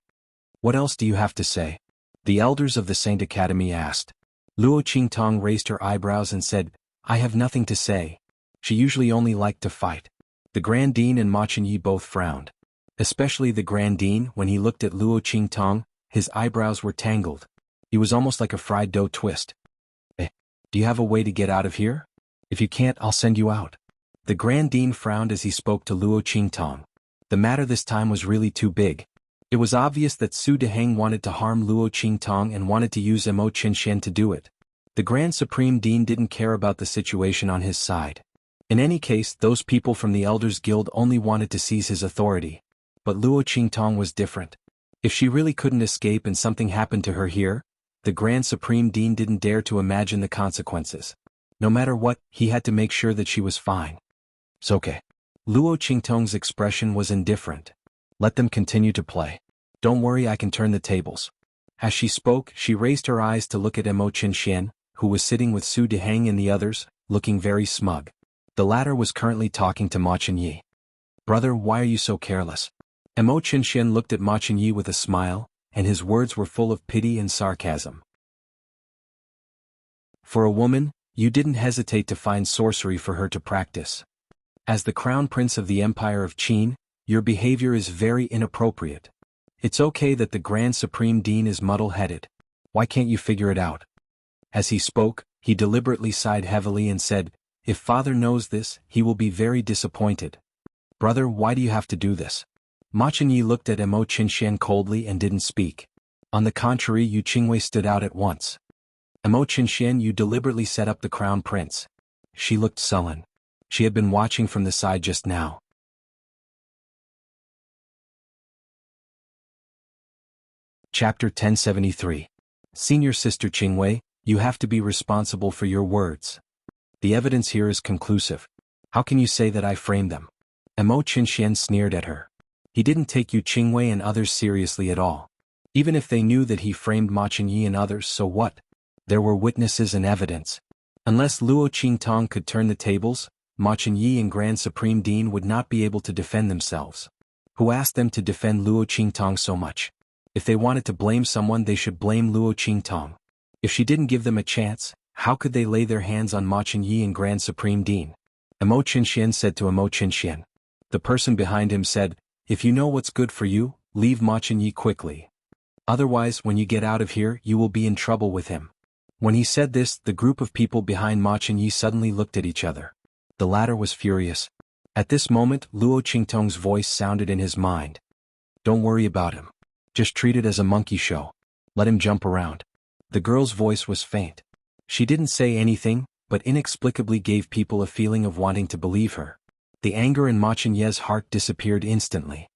What else do you have to say? The elders of the Saint Academy asked. Luo Qingtong raised her eyebrows and said, I have nothing to say. She usually only liked to fight. The Grand Dean and Ma Qinyi both frowned. Especially the Grand Dean, when he looked at Luo Qingtong, his eyebrows were tangled. He was almost like a fried dough twist. Do you have a way to get out of here? If you can't, I'll send you out. The Grand Dean frowned as he spoke to Luo Qingtong. The matter this time was really too big. It was obvious that Su Deheng wanted to harm Luo Qingtong and wanted to use Emo Qinxian to do it. The Grand Supreme Dean didn't care about the situation on his side. In any case, those people from the Elders Guild only wanted to seize his authority. But Luo Qingtong was different. If she really couldn't escape and something happened to her here, the Grand Supreme Dean didn't dare to imagine the consequences. No matter what, he had to make sure that she was fine. It's okay. Luo Qingtong's expression was indifferent. Let them continue to play. Don't worry, I can turn the tables. As she spoke, she raised her eyes to look at Emo Qinxian, who was sitting with Su Deheng and the others, looking very smug. The latter was currently talking to Ma Qinyi. Brother, why are you so careless? Emo Qinxian looked at Ma Qinyi with a smile, and his words were full of pity and sarcasm. For a woman, you didn't hesitate to find sorcery for her to practice. As the Crown Prince of the Empire of Qin, your behavior is very inappropriate. It's okay that the Grand Supreme Dean is muddle-headed. Why can't you figure it out? As he spoke, he deliberately sighed heavily and said, If Father knows this, he will be very disappointed. Brother, why do you have to do this? Ma Qinyi looked at Emo Qinxian coldly and didn't speak. On the contrary, Yu Qingwei stood out at once. Emo Qinxian, you deliberately set up the Crown Prince. She looked sullen. She had been watching from the side just now. Chapter 1073. Senior Sister Qingwei, you have to be responsible for your words. The evidence here is conclusive. How can you say that I framed them? Emo Qinxian sneered at her. He didn't take Yu Qingwei and others seriously at all. Even if they knew that he framed Ma Qingyi and others, so what? There were witnesses and evidence. Unless Luo Qingtong could turn the tables, Ma Qingyi and Grand Supreme Dean would not be able to defend themselves. Who asked them to defend Luo Qingtong so much? If they wanted to blame someone, they should blame Luo Qingtong. If she didn't give them a chance, how could they lay their hands on Ma Qingyi and Grand Supreme Dean? Emo Qinxian said to Emo Qinxian. The person behind him said, if you know what's good for you, leave Ma Qingyi quickly. Otherwise, when you get out of here, you will be in trouble with him. When he said this, the group of people behind Ma Qingyi suddenly looked at each other. The latter was furious. At this moment, Luo Qingtong's voice sounded in his mind. Don't worry about him. Just treat it as a monkey show. Let him jump around. The girl's voice was faint. She didn't say anything, but inexplicably gave people a feeling of wanting to believe her. The anger in Ma Qingyi's heart disappeared instantly.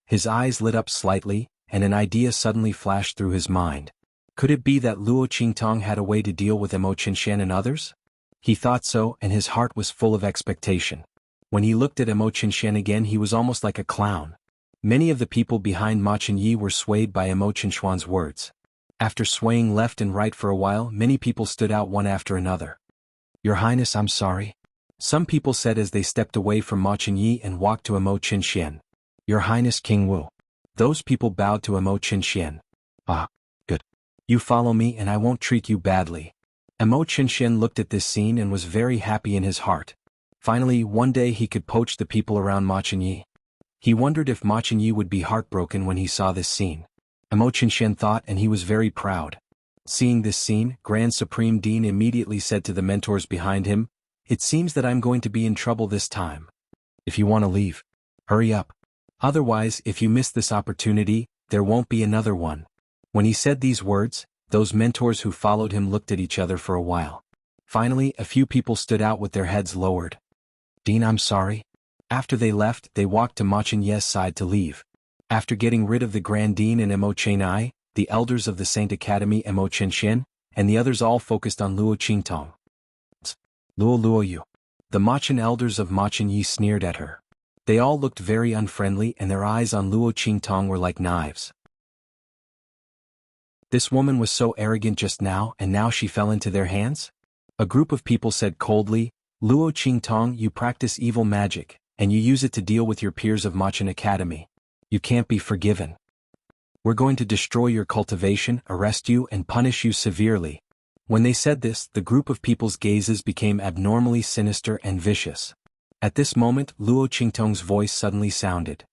His eyes lit up slightly, and an idea suddenly flashed through his mind. Could it be that Luo Qingtong had a way to deal with Emo Qinxian and others? He thought so, and his heart was full of expectation. When he looked at Emo Qinxian again, he was almost like a clown. Many of the people behind Ma Qingyi were swayed by Emo Qinxian's words. After swaying left and right for a while, many people stood out one after another. Your Highness, I'm sorry. Some people said as they stepped away from Ma Qingyi and walked to Emo Qinxian. Your Highness King Wu. Those people bowed to Emo Qinxian. Ah, good. You follow me and I won't treat you badly. Emo Qinxian looked at this scene and was very happy in his heart. Finally, one day he could poach the people around Ma Qingyi. He wondered if Ma Qingyi would be heartbroken when he saw this scene. Emo Qinxian thought, and he was very proud. Seeing this scene, Grand Supreme Dean immediately said to the mentors behind him, it seems that I'm going to be in trouble this time. If you want to leave, hurry up. Otherwise, if you miss this opportunity, there won't be another one. When he said these words, those mentors who followed him looked at each other for a while. Finally, a few people stood out with their heads lowered. Dean, I'm sorry. After they left, they walked to Ma Qingyi's side to leave. After getting rid of the Grand Dean and Emo Qinai, the elders of the Saint Academy Emo Qinxian, and the others all focused on Luo Qingtong. Luo Yu. The Machin elders of Ma Qingyi sneered at her. They all looked very unfriendly and their eyes on Luo Qingtong were like knives. This woman was so arrogant just now and now she fell into their hands? A group of people said coldly, Luo Qingtong, you practice evil magic, and you use it to deal with your peers of Machin Academy. You can't be forgiven. We're going to destroy your cultivation, arrest you, and punish you severely. When they said this, the group of people's gazes became abnormally sinister and vicious. At this moment, Luo Qingtong's voice suddenly sounded.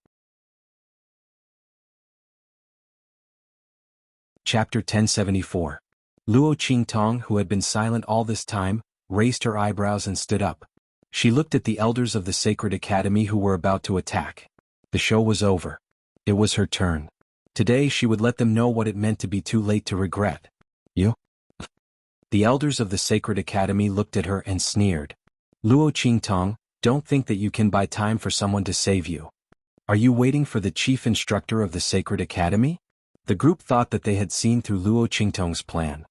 Chapter 1074. Luo Qingtong, who had been silent all this time, raised her eyebrows and stood up. She looked at the elders of the Sacred Academy who were about to attack. The show was over. It was her turn. Today she would let them know what it meant to be too late to regret. You? The elders of the Sacred Academy looked at her and sneered. Luo Qingtong, don't think that you can buy time for someone to save you. Are you waiting for the chief instructor of the Sacred Academy? The group thought that they had seen through Luo Qingtong's plan.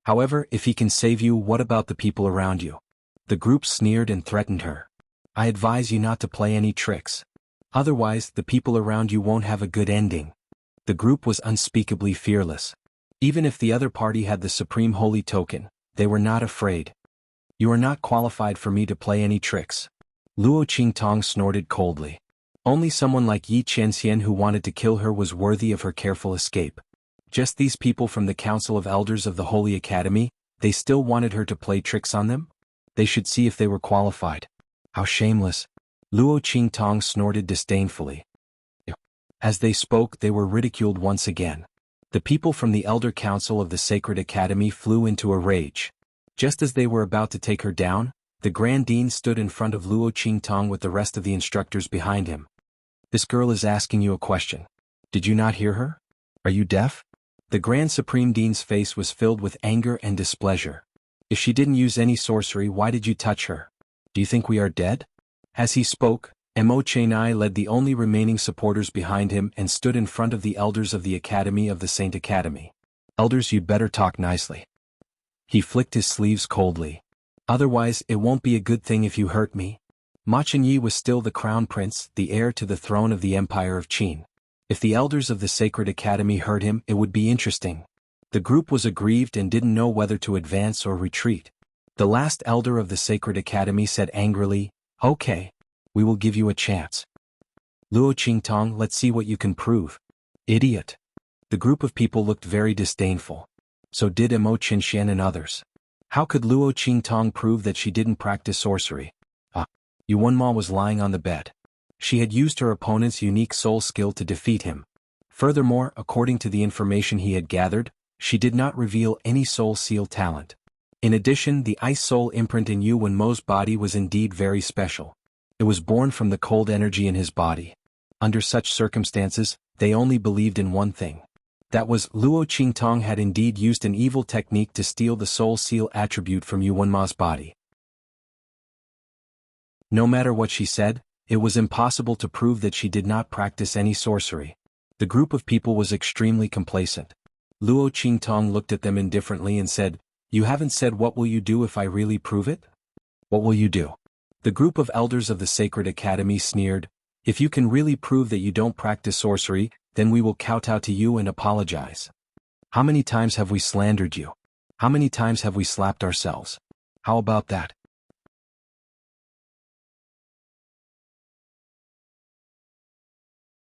However, if he can save you, what about the people around you? The group sneered and threatened her. I advise you not to play any tricks. Otherwise, the people around you won't have a good ending. The group was unspeakably fearless. Even if the other party had the supreme holy token, they were not afraid. You are not qualified for me to play any tricks. Luo Qingtong snorted coldly. Only someone like Yi Qianxian who wanted to kill her was worthy of her careful escape. Just these people from the Council of Elders of the Holy Academy, they still wanted her to play tricks on them? They should see if they were qualified. How shameless. Luo Qingtong snorted disdainfully. As they spoke, they were ridiculed once again. The people from the Elder Council of the Sacred Academy flew into a rage. Just as they were about to take her down, the Grand Dean stood in front of Luo Qingtong with the rest of the instructors behind him. This girl is asking you a question. Did you not hear her? Are you deaf? The Grand Supreme Dean's face was filled with anger and displeasure. If she didn't use any sorcery, why did you touch her? Do you think we are dead? As he spoke, Mo Chenai led the only remaining supporters behind him and stood in front of the elders of the Academy of the Saint Academy. Elders, you'd better talk nicely. He flicked his sleeves coldly. Otherwise, it won't be a good thing if you hurt me. Ma Chenyi was still the crown prince, the heir to the throne of the Empire of Qin. If the elders of the Sacred Academy heard him, it would be interesting. The group was aggrieved and didn't know whether to advance or retreat. The last elder of the Sacred Academy said angrily, "Okay. We will give you a chance. Luo Qingtong, let's see what you can prove." Idiot. The group of people looked very disdainful. So did Mo Qinshan and others. How could Luo Qingtong prove that she didn't practice sorcery? Yuanma was lying on the bed. She had used her opponent's unique soul skill to defeat him. Furthermore, according to the information he had gathered, she did not reveal any soul seal talent. In addition, the ice soul imprint in Yuanma's body was indeed very special. It was born from the cold energy in his body. Under such circumstances, they only believed in one thing. That was, Luo Qingtong had indeed used an evil technique to steal the soul seal attribute from Yuanma's body. No matter what she said, it was impossible to prove that she did not practice any sorcery. The group of people was extremely complacent. Luo Qingtong looked at them indifferently and said, "You haven't said what will you do if I really prove it? What will you do?" The group of elders of the Sacred Academy sneered, "If you can really prove that you don't practice sorcery, then we will kowtow to you and apologize. How many times have we slandered you? How many times have we slapped ourselves? How about that?"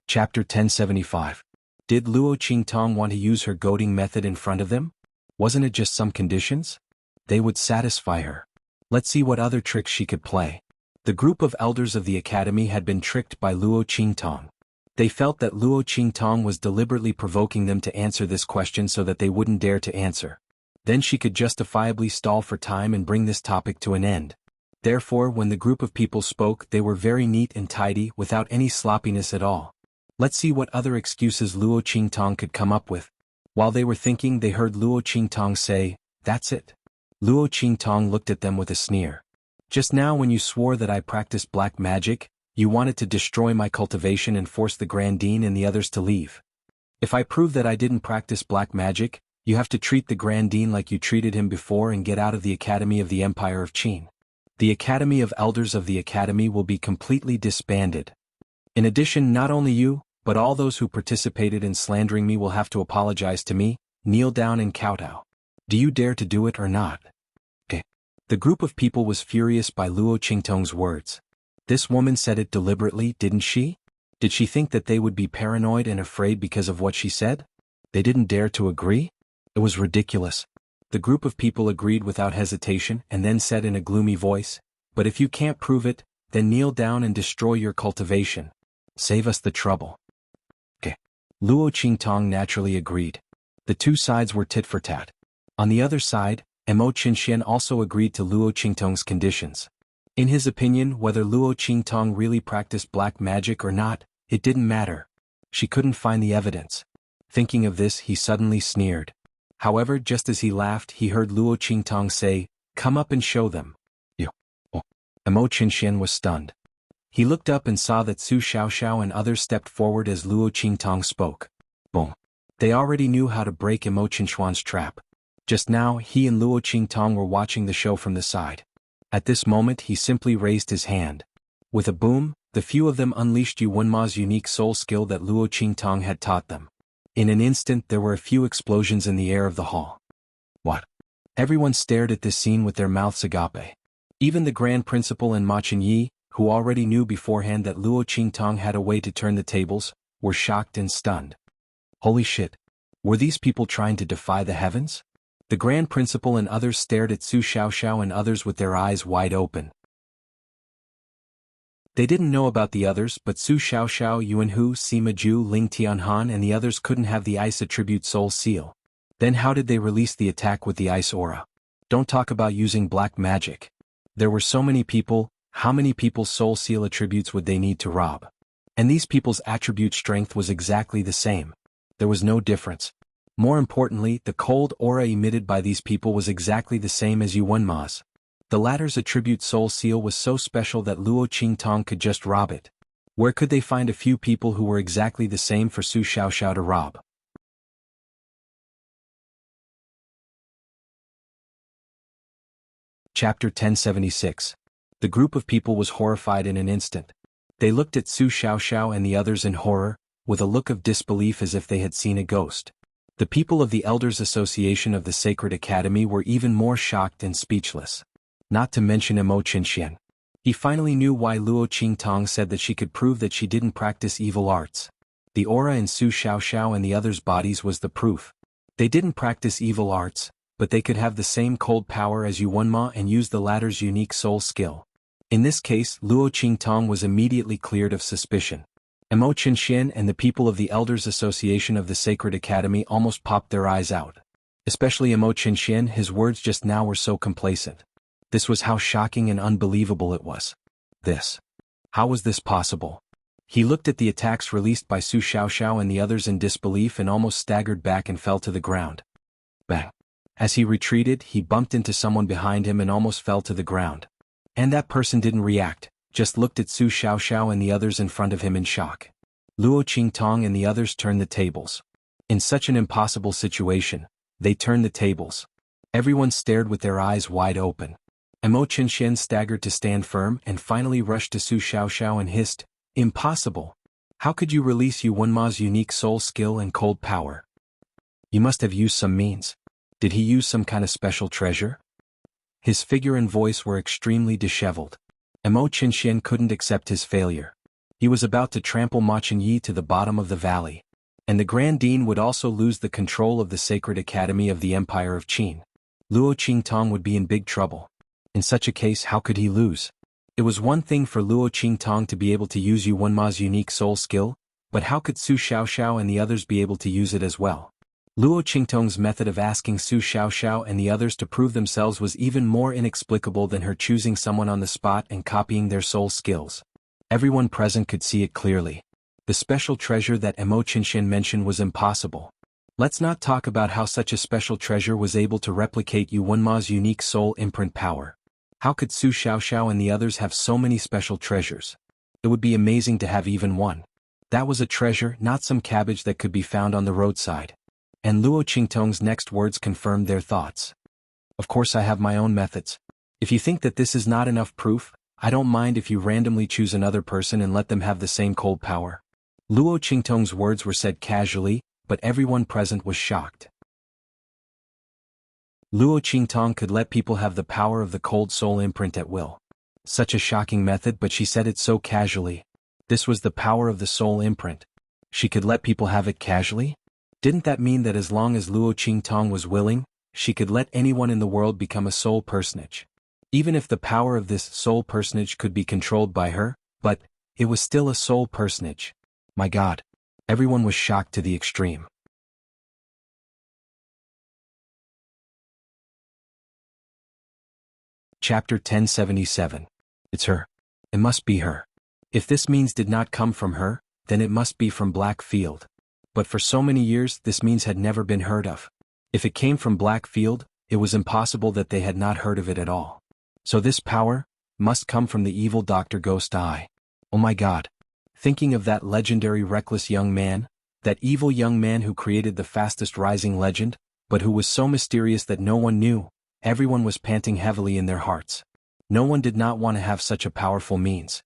Chapter 1075. Did Luo Qingtong want to use her goading method in front of them? Wasn't it just some conditions? They would satisfy her. Let's see what other tricks she could play. The group of elders of the academy had been tricked by Luo Qingtong. They felt that Luo Qingtong was deliberately provoking them to answer this question so that they wouldn't dare to answer. Then she could justifiably stall for time and bring this topic to an end. Therefore, when the group of people spoke, they were very neat and tidy without any sloppiness at all. Let's see what other excuses Luo Qingtong could come up with. While they were thinking, they heard Luo Qingtong say, "That's it." Luo Qingtong looked at them with a sneer. "Just now when you swore that I practiced black magic, you wanted to destroy my cultivation and force the Grand Dean and the others to leave. If I prove that I didn't practice black magic, you have to treat the Grand Dean like you treated him before and get out of the Academy of the Empire of Qin. The Academy of Elders of the Academy will be completely disbanded. In addition, not only you, but all those who participated in slandering me will have to apologize to me, kneel down and kowtow. Do you dare to do it or not?" The group of people was furious by Luo Qingtong's words. This woman said it deliberately, didn't she? Did she think that they would be paranoid and afraid because of what she said? They didn't dare to agree? It was ridiculous. The group of people agreed without hesitation and then said in a gloomy voice, "But if you can't prove it, then kneel down and destroy your cultivation. Save us the trouble." Luo Qingtong naturally agreed. The two sides were tit for tat. On the other side, Mo Qinshan also agreed to Luo Qingtong's conditions. In his opinion, whether Luo Qingtong really practiced black magic or not, it didn't matter. She couldn't find the evidence. Thinking of this, he suddenly sneered. However, just as he laughed, he heard Luo Qingtong say, "Come up and show them." Mo Qinshan was stunned. He looked up and saw that Su Xiaoxiao and others stepped forward as Luo Qingtong spoke. Boom. They already knew how to break Mo Qinshuan's trap. Just now, he and Luo Qingtong were watching the show from the side. At this moment, he simply raised his hand. With a boom, the few of them unleashed Yuanma's unique soul skill that Luo Qingtong had taught them. In an instant, there were a few explosions in the air of the hall. What? Everyone stared at this scene with their mouths agape. Even the Grand Principal and Ma Chenyi, who already knew beforehand that Luo Qingtong had a way to turn the tables, were shocked and stunned. Holy shit! Were these people trying to defy the heavens? The Grand Principal and others stared at Su Xiaoxiao and others with their eyes wide open. They didn't know about the others, but Su Xiaoxiao, Yuanhu, Sima Ju, Ling Tianhan and the others couldn't have the ice attribute soul seal. Then how did they release the attack with the ice aura? Don't talk about using black magic. There were so many people. How many people's soul seal attributes would they need to rob? And these people's attribute strength was exactly the same. There was no difference. More importantly, the cold aura emitted by these people was exactly the same as Yuanma's. The latter's attribute soul seal was so special that Luo Qingtong could just rob it. Where could they find a few people who were exactly the same for Su Xiaoxiao to rob? Chapter 1076. The group of people was horrified in an instant. They looked at Su Xiaoxiao and the others in horror, with a look of disbelief as if they had seen a ghost. The people of the Elders Association of the Sacred Academy were even more shocked and speechless. Not to mention Mo Qinxian. He finally knew why Luo Qingtong said that she could prove that she didn't practice evil arts. The aura in Su Xiaoxiao and the others' bodies was the proof. They didn't practice evil arts, but they could have the same cold power as Yuanma and use the latter's unique soul skill. In this case, Luo Qingtong was immediately cleared of suspicion. Mo Qinxian and the people of the Elders Association of the Sacred Academy almost popped their eyes out. Especially Mo Qinxian, his words just now were so complacent. This was how shocking and unbelievable it was. How was this possible? He looked at the attacks released by Su Xiaoxiao and the others in disbelief and almost staggered back and fell to the ground. Bang! As he retreated, he bumped into someone behind him and almost fell to the ground. And that person didn't react, just looked at Su Xiaoxiao and the others in front of him in shock. Luo Qingtong and the others turned the tables. In such an impossible situation, they turned the tables. Everyone stared with their eyes wide open. Mo Qinxian staggered to stand firm and finally rushed to Su Xiaoxiao and hissed, "Impossible! How could you release Yuanma's unique soul skill and cold power? You must have used some means. Did he use some kind of special treasure?" His figure and voice were extremely disheveled. Mo Qinxian couldn't accept his failure. He was about to trample Ma Qinyi to the bottom of the valley. And the Grand Dean would also lose the control of the Sacred Academy of the Empire of Qin. Luo Qingtong would be in big trouble. In such a case, how could he lose? It was one thing for Luo Qingtong to be able to use Yuanma's unique soul skill, but how could Su Xiaoxiao and the others be able to use it as well? Luo Qingtong's method of asking Su Xiaoxiao and the others to prove themselves was even more inexplicable than her choosing someone on the spot and copying their soul skills. Everyone present could see it clearly. The special treasure that Mo Qinxian mentioned was impossible. Let's not talk about how such a special treasure was able to replicate Yuanma's unique soul imprint power. How could Su Xiaoxiao and the others have so many special treasures? It would be amazing to have even one. That was a treasure, not some cabbage that could be found on the roadside. And Luo Qingtong's next words confirmed their thoughts. Of course I have my own methods. If you think that this is not enough proof, I don't mind if you randomly choose another person and let them have the same cold power. Luo Qingtong's words were said casually, but everyone present was shocked. Luo Qingtong could let people have the power of the cold soul imprint at will. Such a shocking method, but she said it so casually. This was the power of the soul imprint. She could let people have it casually? Didn't that mean that as long as Luo Qingtong was willing, she could let anyone in the world become a soul personage? Even if the power of this soul personage could be controlled by her, but it was still a soul personage. My God. Everyone was shocked to the extreme. Chapter 1077. It's her. It must be her. If this means did not come from her, then it must be from Blackfield. But for so many years this means had never been heard of. If it came from Blackfield, it was impossible that they had not heard of it at all. So this power must come from the evil Dr. Ghost Eye. Oh my God. Thinking of that legendary reckless young man, that evil young man who created the fastest rising legend, but who was so mysterious that no one knew, everyone was panting heavily in their hearts. No one did not want to have such a powerful means.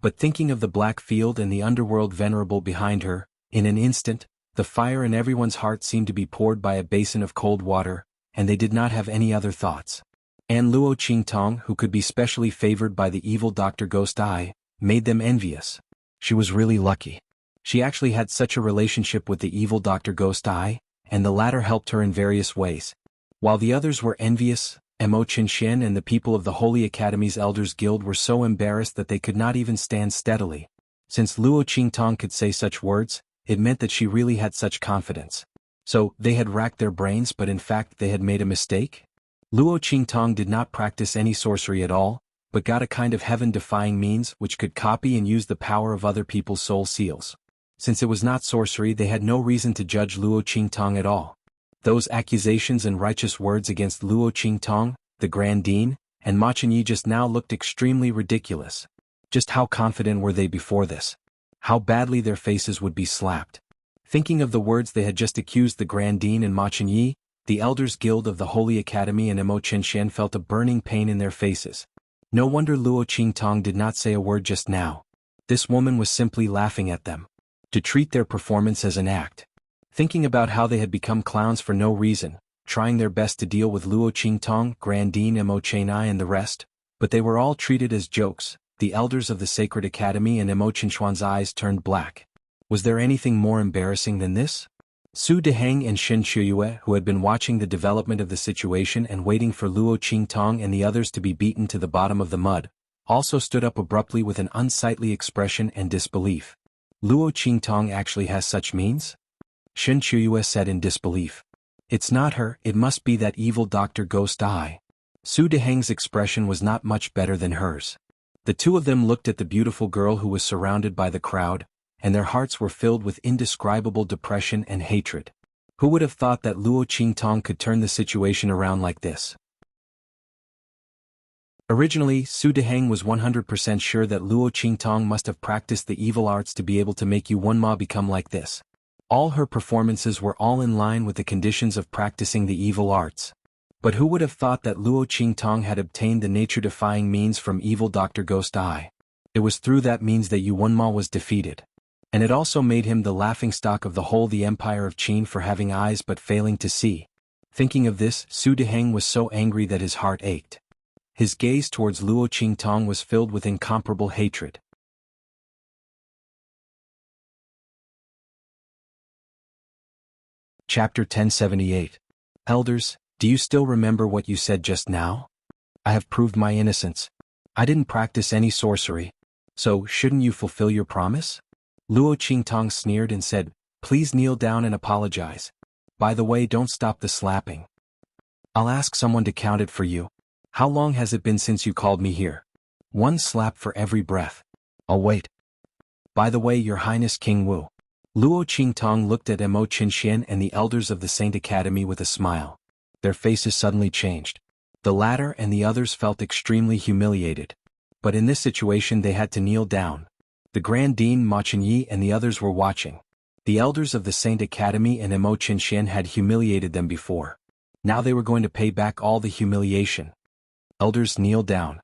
But thinking of the Blackfield and the underworld venerable behind her, in an instant, the fire in everyone's heart seemed to be poured by a basin of cold water, and they did not have any other thoughts. And Luo Qingtong, who could be specially favored by the evil Dr. Ghost Eye, made them envious. She was really lucky. She actually had such a relationship with the evil Dr. Ghost Eye, and the latter helped her in various ways. While the others were envious, Mo Qinxian and the people of the Holy Academy's Elders Guild were so embarrassed that they could not even stand steadily. Since Luo Qingtong could say such words, it meant that she really had such confidence. So, they had racked their brains, but in fact they had made a mistake? Luo Qingtong did not practice any sorcery at all, but got a kind of heaven-defying means which could copy and use the power of other people's soul seals. Since it was not sorcery, they had no reason to judge Luo Qingtong at all. Those accusations and righteous words against Luo Qingtong, the Grand Dean, and Ma Chenyi just now looked extremely ridiculous. Just how confident were they before this? How badly their faces would be slapped. Thinking of the words they had just accused the Grand Dean and Ma Chenyi, the Elders Guild of the Holy Academy and Mo Qinshan felt a burning pain in their faces. No wonder Luo Qingtong did not say a word just now. This woman was simply laughing at them. To treat their performance as an act. Thinking about how they had become clowns for no reason, trying their best to deal with Luo Qingtong, Grand Dean Mo Chenai and the rest, but they were all treated as jokes. The elders of the Sacred Academy and Mo Qinshuan's eyes turned black. Was there anything more embarrassing than this? Su Deheng and Shen Shuyue, who had been watching the development of the situation and waiting for Luo Qingtong and the others to be beaten to the bottom of the mud, also stood up abruptly with an unsightly expression and disbelief. Luo Qingtong actually has such means? Shen Shuyue said in disbelief. It's not her, it must be that evil Dr. Ghost Eye. Su Deheng's expression was not much better than hers. The two of them looked at the beautiful girl who was surrounded by the crowd, and their hearts were filled with indescribable depression and hatred. Who would have thought that Luo Qingtong could turn the situation around like this? Originally, Su Deheng was 100% sure that Luo Qingtong must have practiced the evil arts to be able to make Yuan Ma become like this. All her performances were all in line with the conditions of practicing the evil arts. But who would have thought that Luo Qingtong had obtained the nature-defying means from evil Dr. Ghost Eye? It was through that means that Yuan Ma was defeated. And it also made him the laughingstock of the Empire of Qin for having eyes but failing to see. Thinking of this, Su Deheng was so angry that his heart ached. His gaze towards Luo Qingtong was filled with incomparable hatred. Chapter 1078. Elders, do you still remember what you said just now? I have proved my innocence. I didn't practice any sorcery. So, shouldn't you fulfill your promise? Luo Qingtong sneered and said, please kneel down and apologize. By the way, don't stop the slapping. I'll ask someone to count it for you. How long has it been since you called me here? 1 slap for every breath. I'll wait. By the way, Your Highness King Wu. Luo Qingtong looked at Mo Qinshan and the elders of the Saint Academy with a smile. Their faces suddenly changed. The latter and the others felt extremely humiliated. But in this situation they had to kneel down. The Grand Dean Ma Chenyi and the others were watching. The elders of the Saint Academy and Mo Qinshan had humiliated them before. Now they were going to pay back all the humiliation. Elders, kneel down.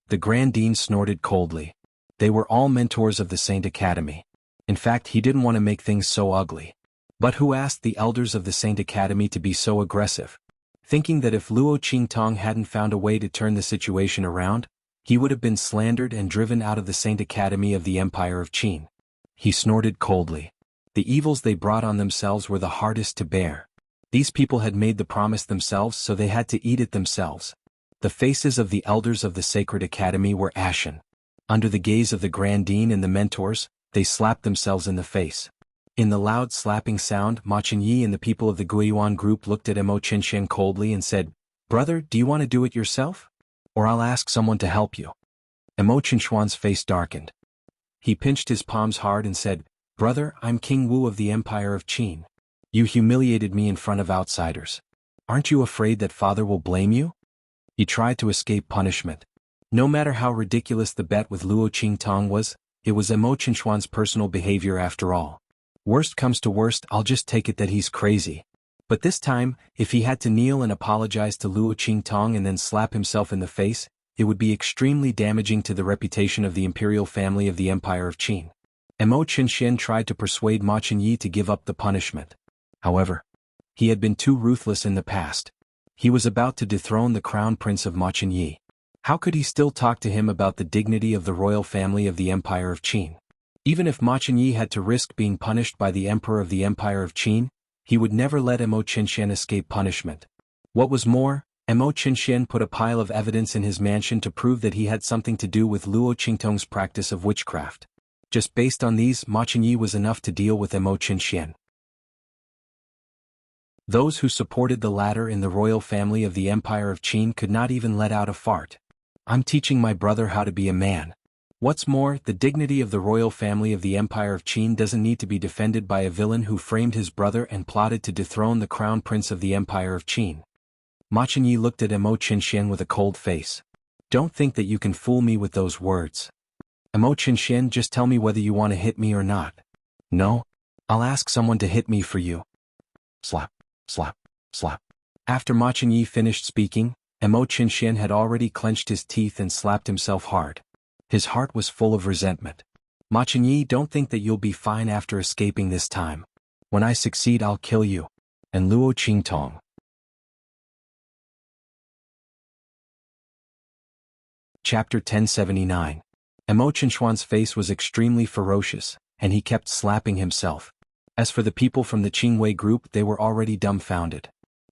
The Grand Dean snorted coldly. They were all mentors of the Saint Academy. In fact, he didn't want to make things so ugly. But who asked the elders of the Saint Academy to be so aggressive? Thinking that if Luo Qingtong hadn't found a way to turn the situation around, he would have been slandered and driven out of the Saint Academy of the Empire of Qin. He snorted coldly. The evils they brought on themselves were the hardest to bear. These people had made the promise themselves, so they had to eat it themselves. The faces of the elders of the Sacred Academy were ashen. Under the gaze of the Grand Dean and the mentors, they slapped themselves in the face. In the loud slapping sound, Ma Chenyi and the people of the Guiyuan group looked at Mo Qinshan coldly and said, brother, do you want to do it yourself? Or I'll ask someone to help you. Mo Qinshuan's face darkened. He pinched his palms hard and said, brother, I'm King Wu of the Empire of Qin. You humiliated me in front of outsiders. Aren't you afraid that father will blame you? He tried to escape punishment. No matter how ridiculous the bet with Luo Qingtong was, it was Mo Qinshuan's personal behavior after all. Worst comes to worst, I'll just take it that he's crazy. But this time, if he had to kneel and apologize to Luo Qingtong and then slap himself in the face, it would be extremely damaging to the reputation of the imperial family of the Empire of Qin. Mo Qinshan tried to persuade Ma Chenyi to give up the punishment. However, he had been too ruthless in the past. He was about to dethrone the crown prince of Ma Chenyi. How could he still talk to him about the dignity of the royal family of the Empire of Qin? Even if Ma Chenyi had to risk being punished by the emperor of the Empire of Qin, he would never let Mo Qinshan escape punishment. What was more, Mo Qinshan put a pile of evidence in his mansion to prove that he had something to do with Luo Qingtong's practice of witchcraft. Just based on these, Ma Chenyi was enough to deal with Mo Qinshan. Those who supported the latter in the royal family of the Empire of Qin could not even let out a fart. I'm teaching my brother how to be a man. What's more, the dignity of the royal family of the Empire of Qin doesn't need to be defended by a villain who framed his brother and plotted to dethrone the crown prince of the Empire of Qin. Ma Chenyi looked at Mo Qinshan with a cold face. Don't think that you can fool me with those words. Emo Qinshan, just tell me whether you want to hit me or not. No? I'll ask someone to hit me for you. Slap, slap, slap. After Ma Qinyi finished speaking, Emo Qinshan had already clenched his teeth and slapped himself hard. His heart was full of resentment. Ma Qinyi, don't think that you'll be fine after escaping this time. When I succeed, I'll kill you. And Luo Qingtong. Chapter 1079. Emo Qinshuan's face was extremely ferocious, and he kept slapping himself. As for the people from the Qingwei group, they were already dumbfounded.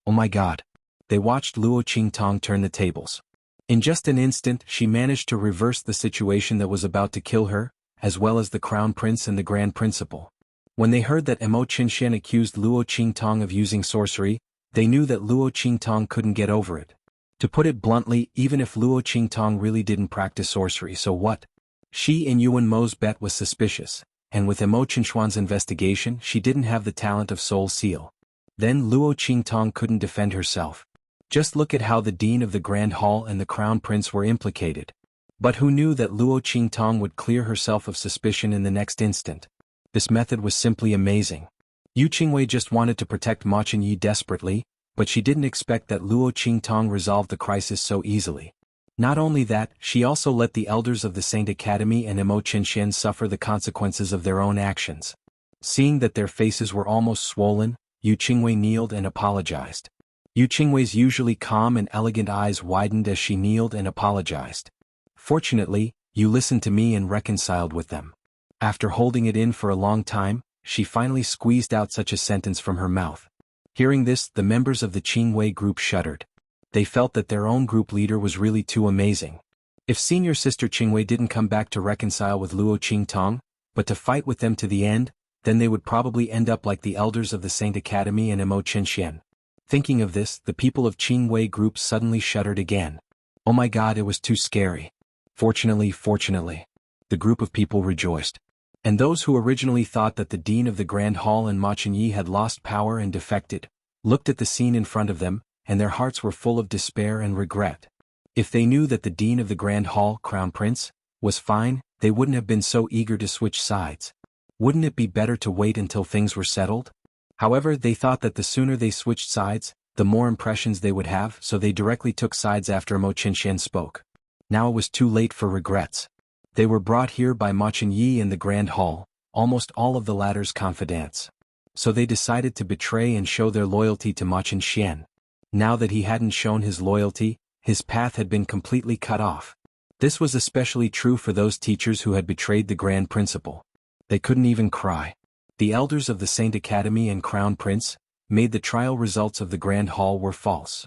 Oh my god. They watched Luo Qingtong turn the tables. In just an instant, she managed to reverse the situation that was about to kill her, as well as the Crown Prince and the Grand Principal. When they heard that Emo Qinshan accused Luo Qingtong of using sorcery, they knew that Luo Qingtong couldn't get over it. To put it bluntly, even if Luo Qingtong really didn't practice sorcery, so what? She and Yuan Mo's bet was suspicious, and with Emo Qinshuan's investigation, she didn't have the talent of Soul Seal. Then Luo Qingtong couldn't defend herself. Just look at how the Dean of the Grand Hall and the Crown Prince were implicated. But who knew that Luo Qingtong would clear herself of suspicion in the next instant? This method was simply amazing. Yu Qingwei just wanted to protect Ma Qinyi desperately, but she didn't expect that Luo Qingtong resolved the crisis so easily. Not only that, she also let the elders of the Saint Academy and Emo Qinshan suffer the consequences of their own actions. Seeing that their faces were almost swollen, Yu Qingwei kneeled and apologized. Yu Qingwei's usually calm and elegant eyes widened as she kneeled and apologized. Fortunately, you listened to me and reconciled with them. After holding it in for a long time, she finally squeezed out such a sentence from her mouth. Hearing this, the members of the Qingwei group shuddered. They felt that their own group leader was really too amazing. If senior sister Qingwei didn't come back to reconcile with Luo Qingtong, but to fight with them to the end, then they would probably end up like the elders of the Saint Academy and Emo Qinshan. Thinking of this, the people of Qingwei group suddenly shuddered again. Oh my god, it was too scary. Fortunately, the group of people rejoiced. And those who originally thought that the Dean of the Grand Hall and Ma Qinyi had lost power and defected, looked at the scene in front of them, and their hearts were full of despair and regret. If they knew that the Dean of the Grand Hall, Crown Prince, was fine, they wouldn't have been so eager to switch sides. Wouldn't it be better to wait until things were settled? However, they thought that the sooner they switched sides, the more impressions they would have, so they directly took sides after Emo Qinshan spoke. Now it was too late for regrets. They were brought here by Ma Qinyi in the Grand Hall, almost all of the latter's confidants. So they decided to betray and show their loyalty to Ma Qinshan. Now that he hadn't shown his loyalty, his path had been completely cut off. This was especially true for those teachers who had betrayed the Grand Principal. They couldn't even cry. The elders of the Saint Academy and Crown Prince made the trial results of the Grand Hall were false.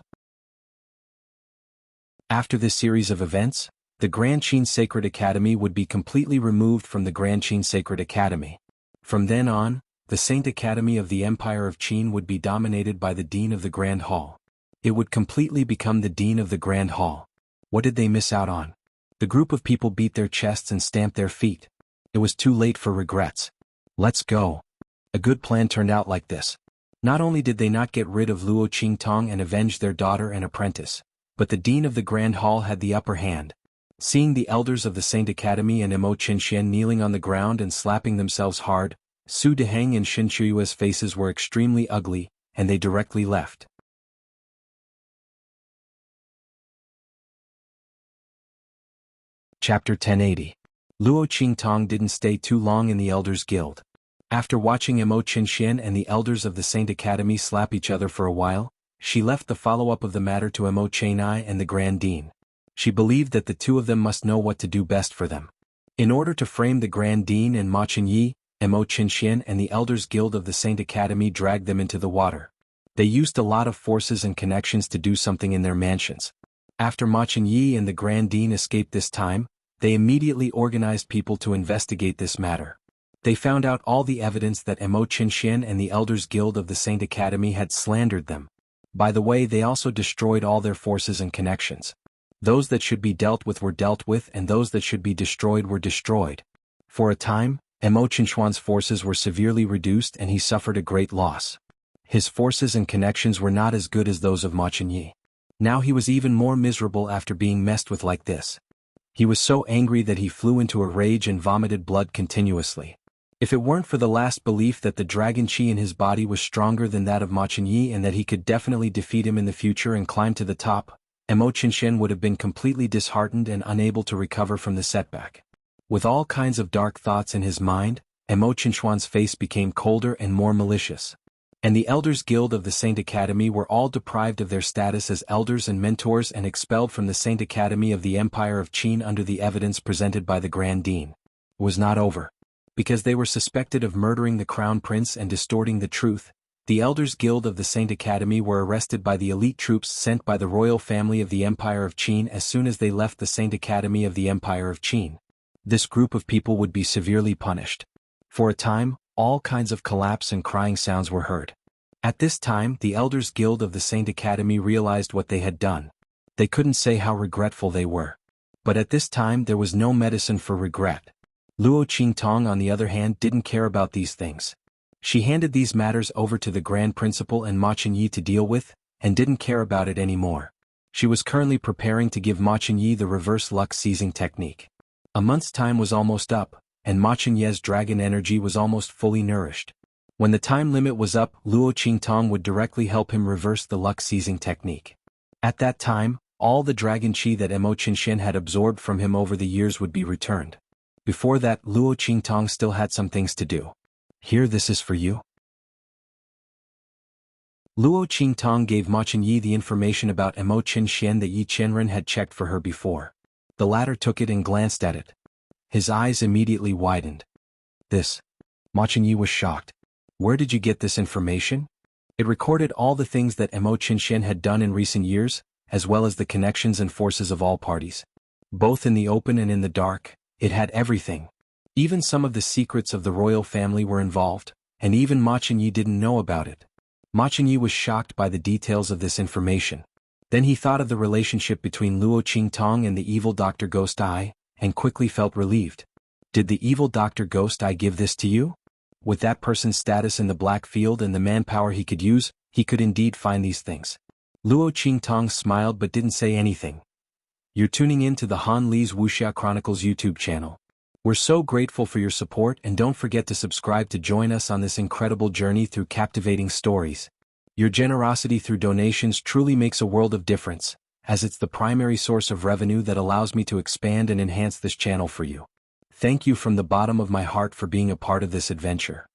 After this series of events, the Grand Qin Sacred Academy would be completely removed from the Grand Qin Sacred Academy. From then on, the Saint Academy of the Empire of Qin would be dominated by the Dean of the Grand Hall. It would completely become the Dean of the Grand Hall. What did they miss out on? The group of people beat their chests and stamped their feet. It was too late for regrets. Let's go. A good plan turned out like this. Not only did they not get rid of Luo Qingtong and avenge their daughter and apprentice, but the Dean of the Grand Hall had the upper hand. Seeing the elders of the Saint Academy and Emo Qinshan kneeling on the ground and slapping themselves hard, Su Deheng and Shin Chuyue's faces were extremely ugly, and they directly left. Chapter 1080. Luo Qingtong didn't stay too long in the Elders' Guild. After watching Emo Qinshan and the elders of the Saint Academy slap each other for a while, she left the follow-up of the matter to Emo Qianai and the Grand Dean. She believed that the two of them must know what to do best for them. In order to frame the Grand Dean and Ma Qinyi, Emo Qinshan and the Elders' Guild of the Saint Academy dragged them into the water. They used a lot of forces and connections to do something in their mansions. After Ma Qinyi and the Grand Dean escaped this time, they immediately organized people to investigate this matter. They found out all the evidence that Emo Qinshan and the Elders' Guild of the Saint Academy had slandered them. By the way, they also destroyed all their forces and connections. Those that should be dealt with were dealt with and those that should be destroyed were destroyed. For a time, Emo Qinshuan's forces were severely reduced and he suffered a great loss. His forces and connections were not as good as those of Ma Qinyi. Now he was even more miserable after being messed with like this. He was so angry that he flew into a rage and vomited blood continuously. If it weren't for the last belief that the dragon chi in his body was stronger than that of Ma Qingyi and that he could definitely defeat him in the future and climb to the top, Mo Qinshan would have been completely disheartened and unable to recover from the setback. With all kinds of dark thoughts in his mind, Mo Qinshuan's face became colder and more malicious. And the Elders Guild of the Saint Academy were all deprived of their status as elders and mentors and expelled from the Saint Academy of the Empire of Qin under the evidence presented by the Grand Dean. It was not over. Because they were suspected of murdering the Crown Prince and distorting the truth, the Elders Guild of the Saint Academy were arrested by the elite troops sent by the royal family of the Empire of Qin as soon as they left the Saint Academy of the Empire of Qin. This group of people would be severely punished. For a time, all kinds of collapse and crying sounds were heard. At this time, the Elders Guild of the Saint Academy realized what they had done. They couldn't say how regretful they were. But at this time there was no medicine for regret. Luo Qingtong on the other hand didn't care about these things. She handed these matters over to the Grand Principal and Ma Qingyi to deal with, and didn't care about it anymore. She was currently preparing to give Ma Qingyi the reverse luck seizing technique. A month's time was almost up, and Ma Qingyi's dragon energy was almost fully nourished. When the time limit was up, Luo Qingtong would directly help him reverse the luck seizing technique. At that time, all the dragon chi that Mo Qinshan had absorbed from him over the years would be returned. Before that, Luo Qingtong still had some things to do. Here, this is for you. Luo Qingtong gave Ma Qingyi the information about Mo Qinshan that Yi Qianren had checked for her before. The latter took it and glanced at it. His eyes immediately widened. This. Ma Qingyi was shocked. Where did you get this information? It recorded all the things that Mo Qinshan had done in recent years, as well as the connections and forces of all parties. Both in the open and in the dark, it had everything. Even some of the secrets of the royal family were involved, and even Ma Qingyi didn't know about it. Ma Qingyi was shocked by the details of this information. Then he thought of the relationship between Luo Qingtong and the evil Dr. Ghost Eye, and quickly felt relieved. Did the evil Dr. Ghost Eye give this to you? With that person's status in the black field and the manpower he could use, he could indeed find these things. Luo Qingtong smiled but didn't say anything. You're tuning in to the Han Li's Wuxia Chronicles YouTube channel. We're so grateful for your support, and don't forget to subscribe to join us on this incredible journey through captivating stories. Your generosity through donations truly makes a world of difference, as it's the primary source of revenue that allows me to expand and enhance this channel for you. Thank you from the bottom of my heart for being a part of this adventure.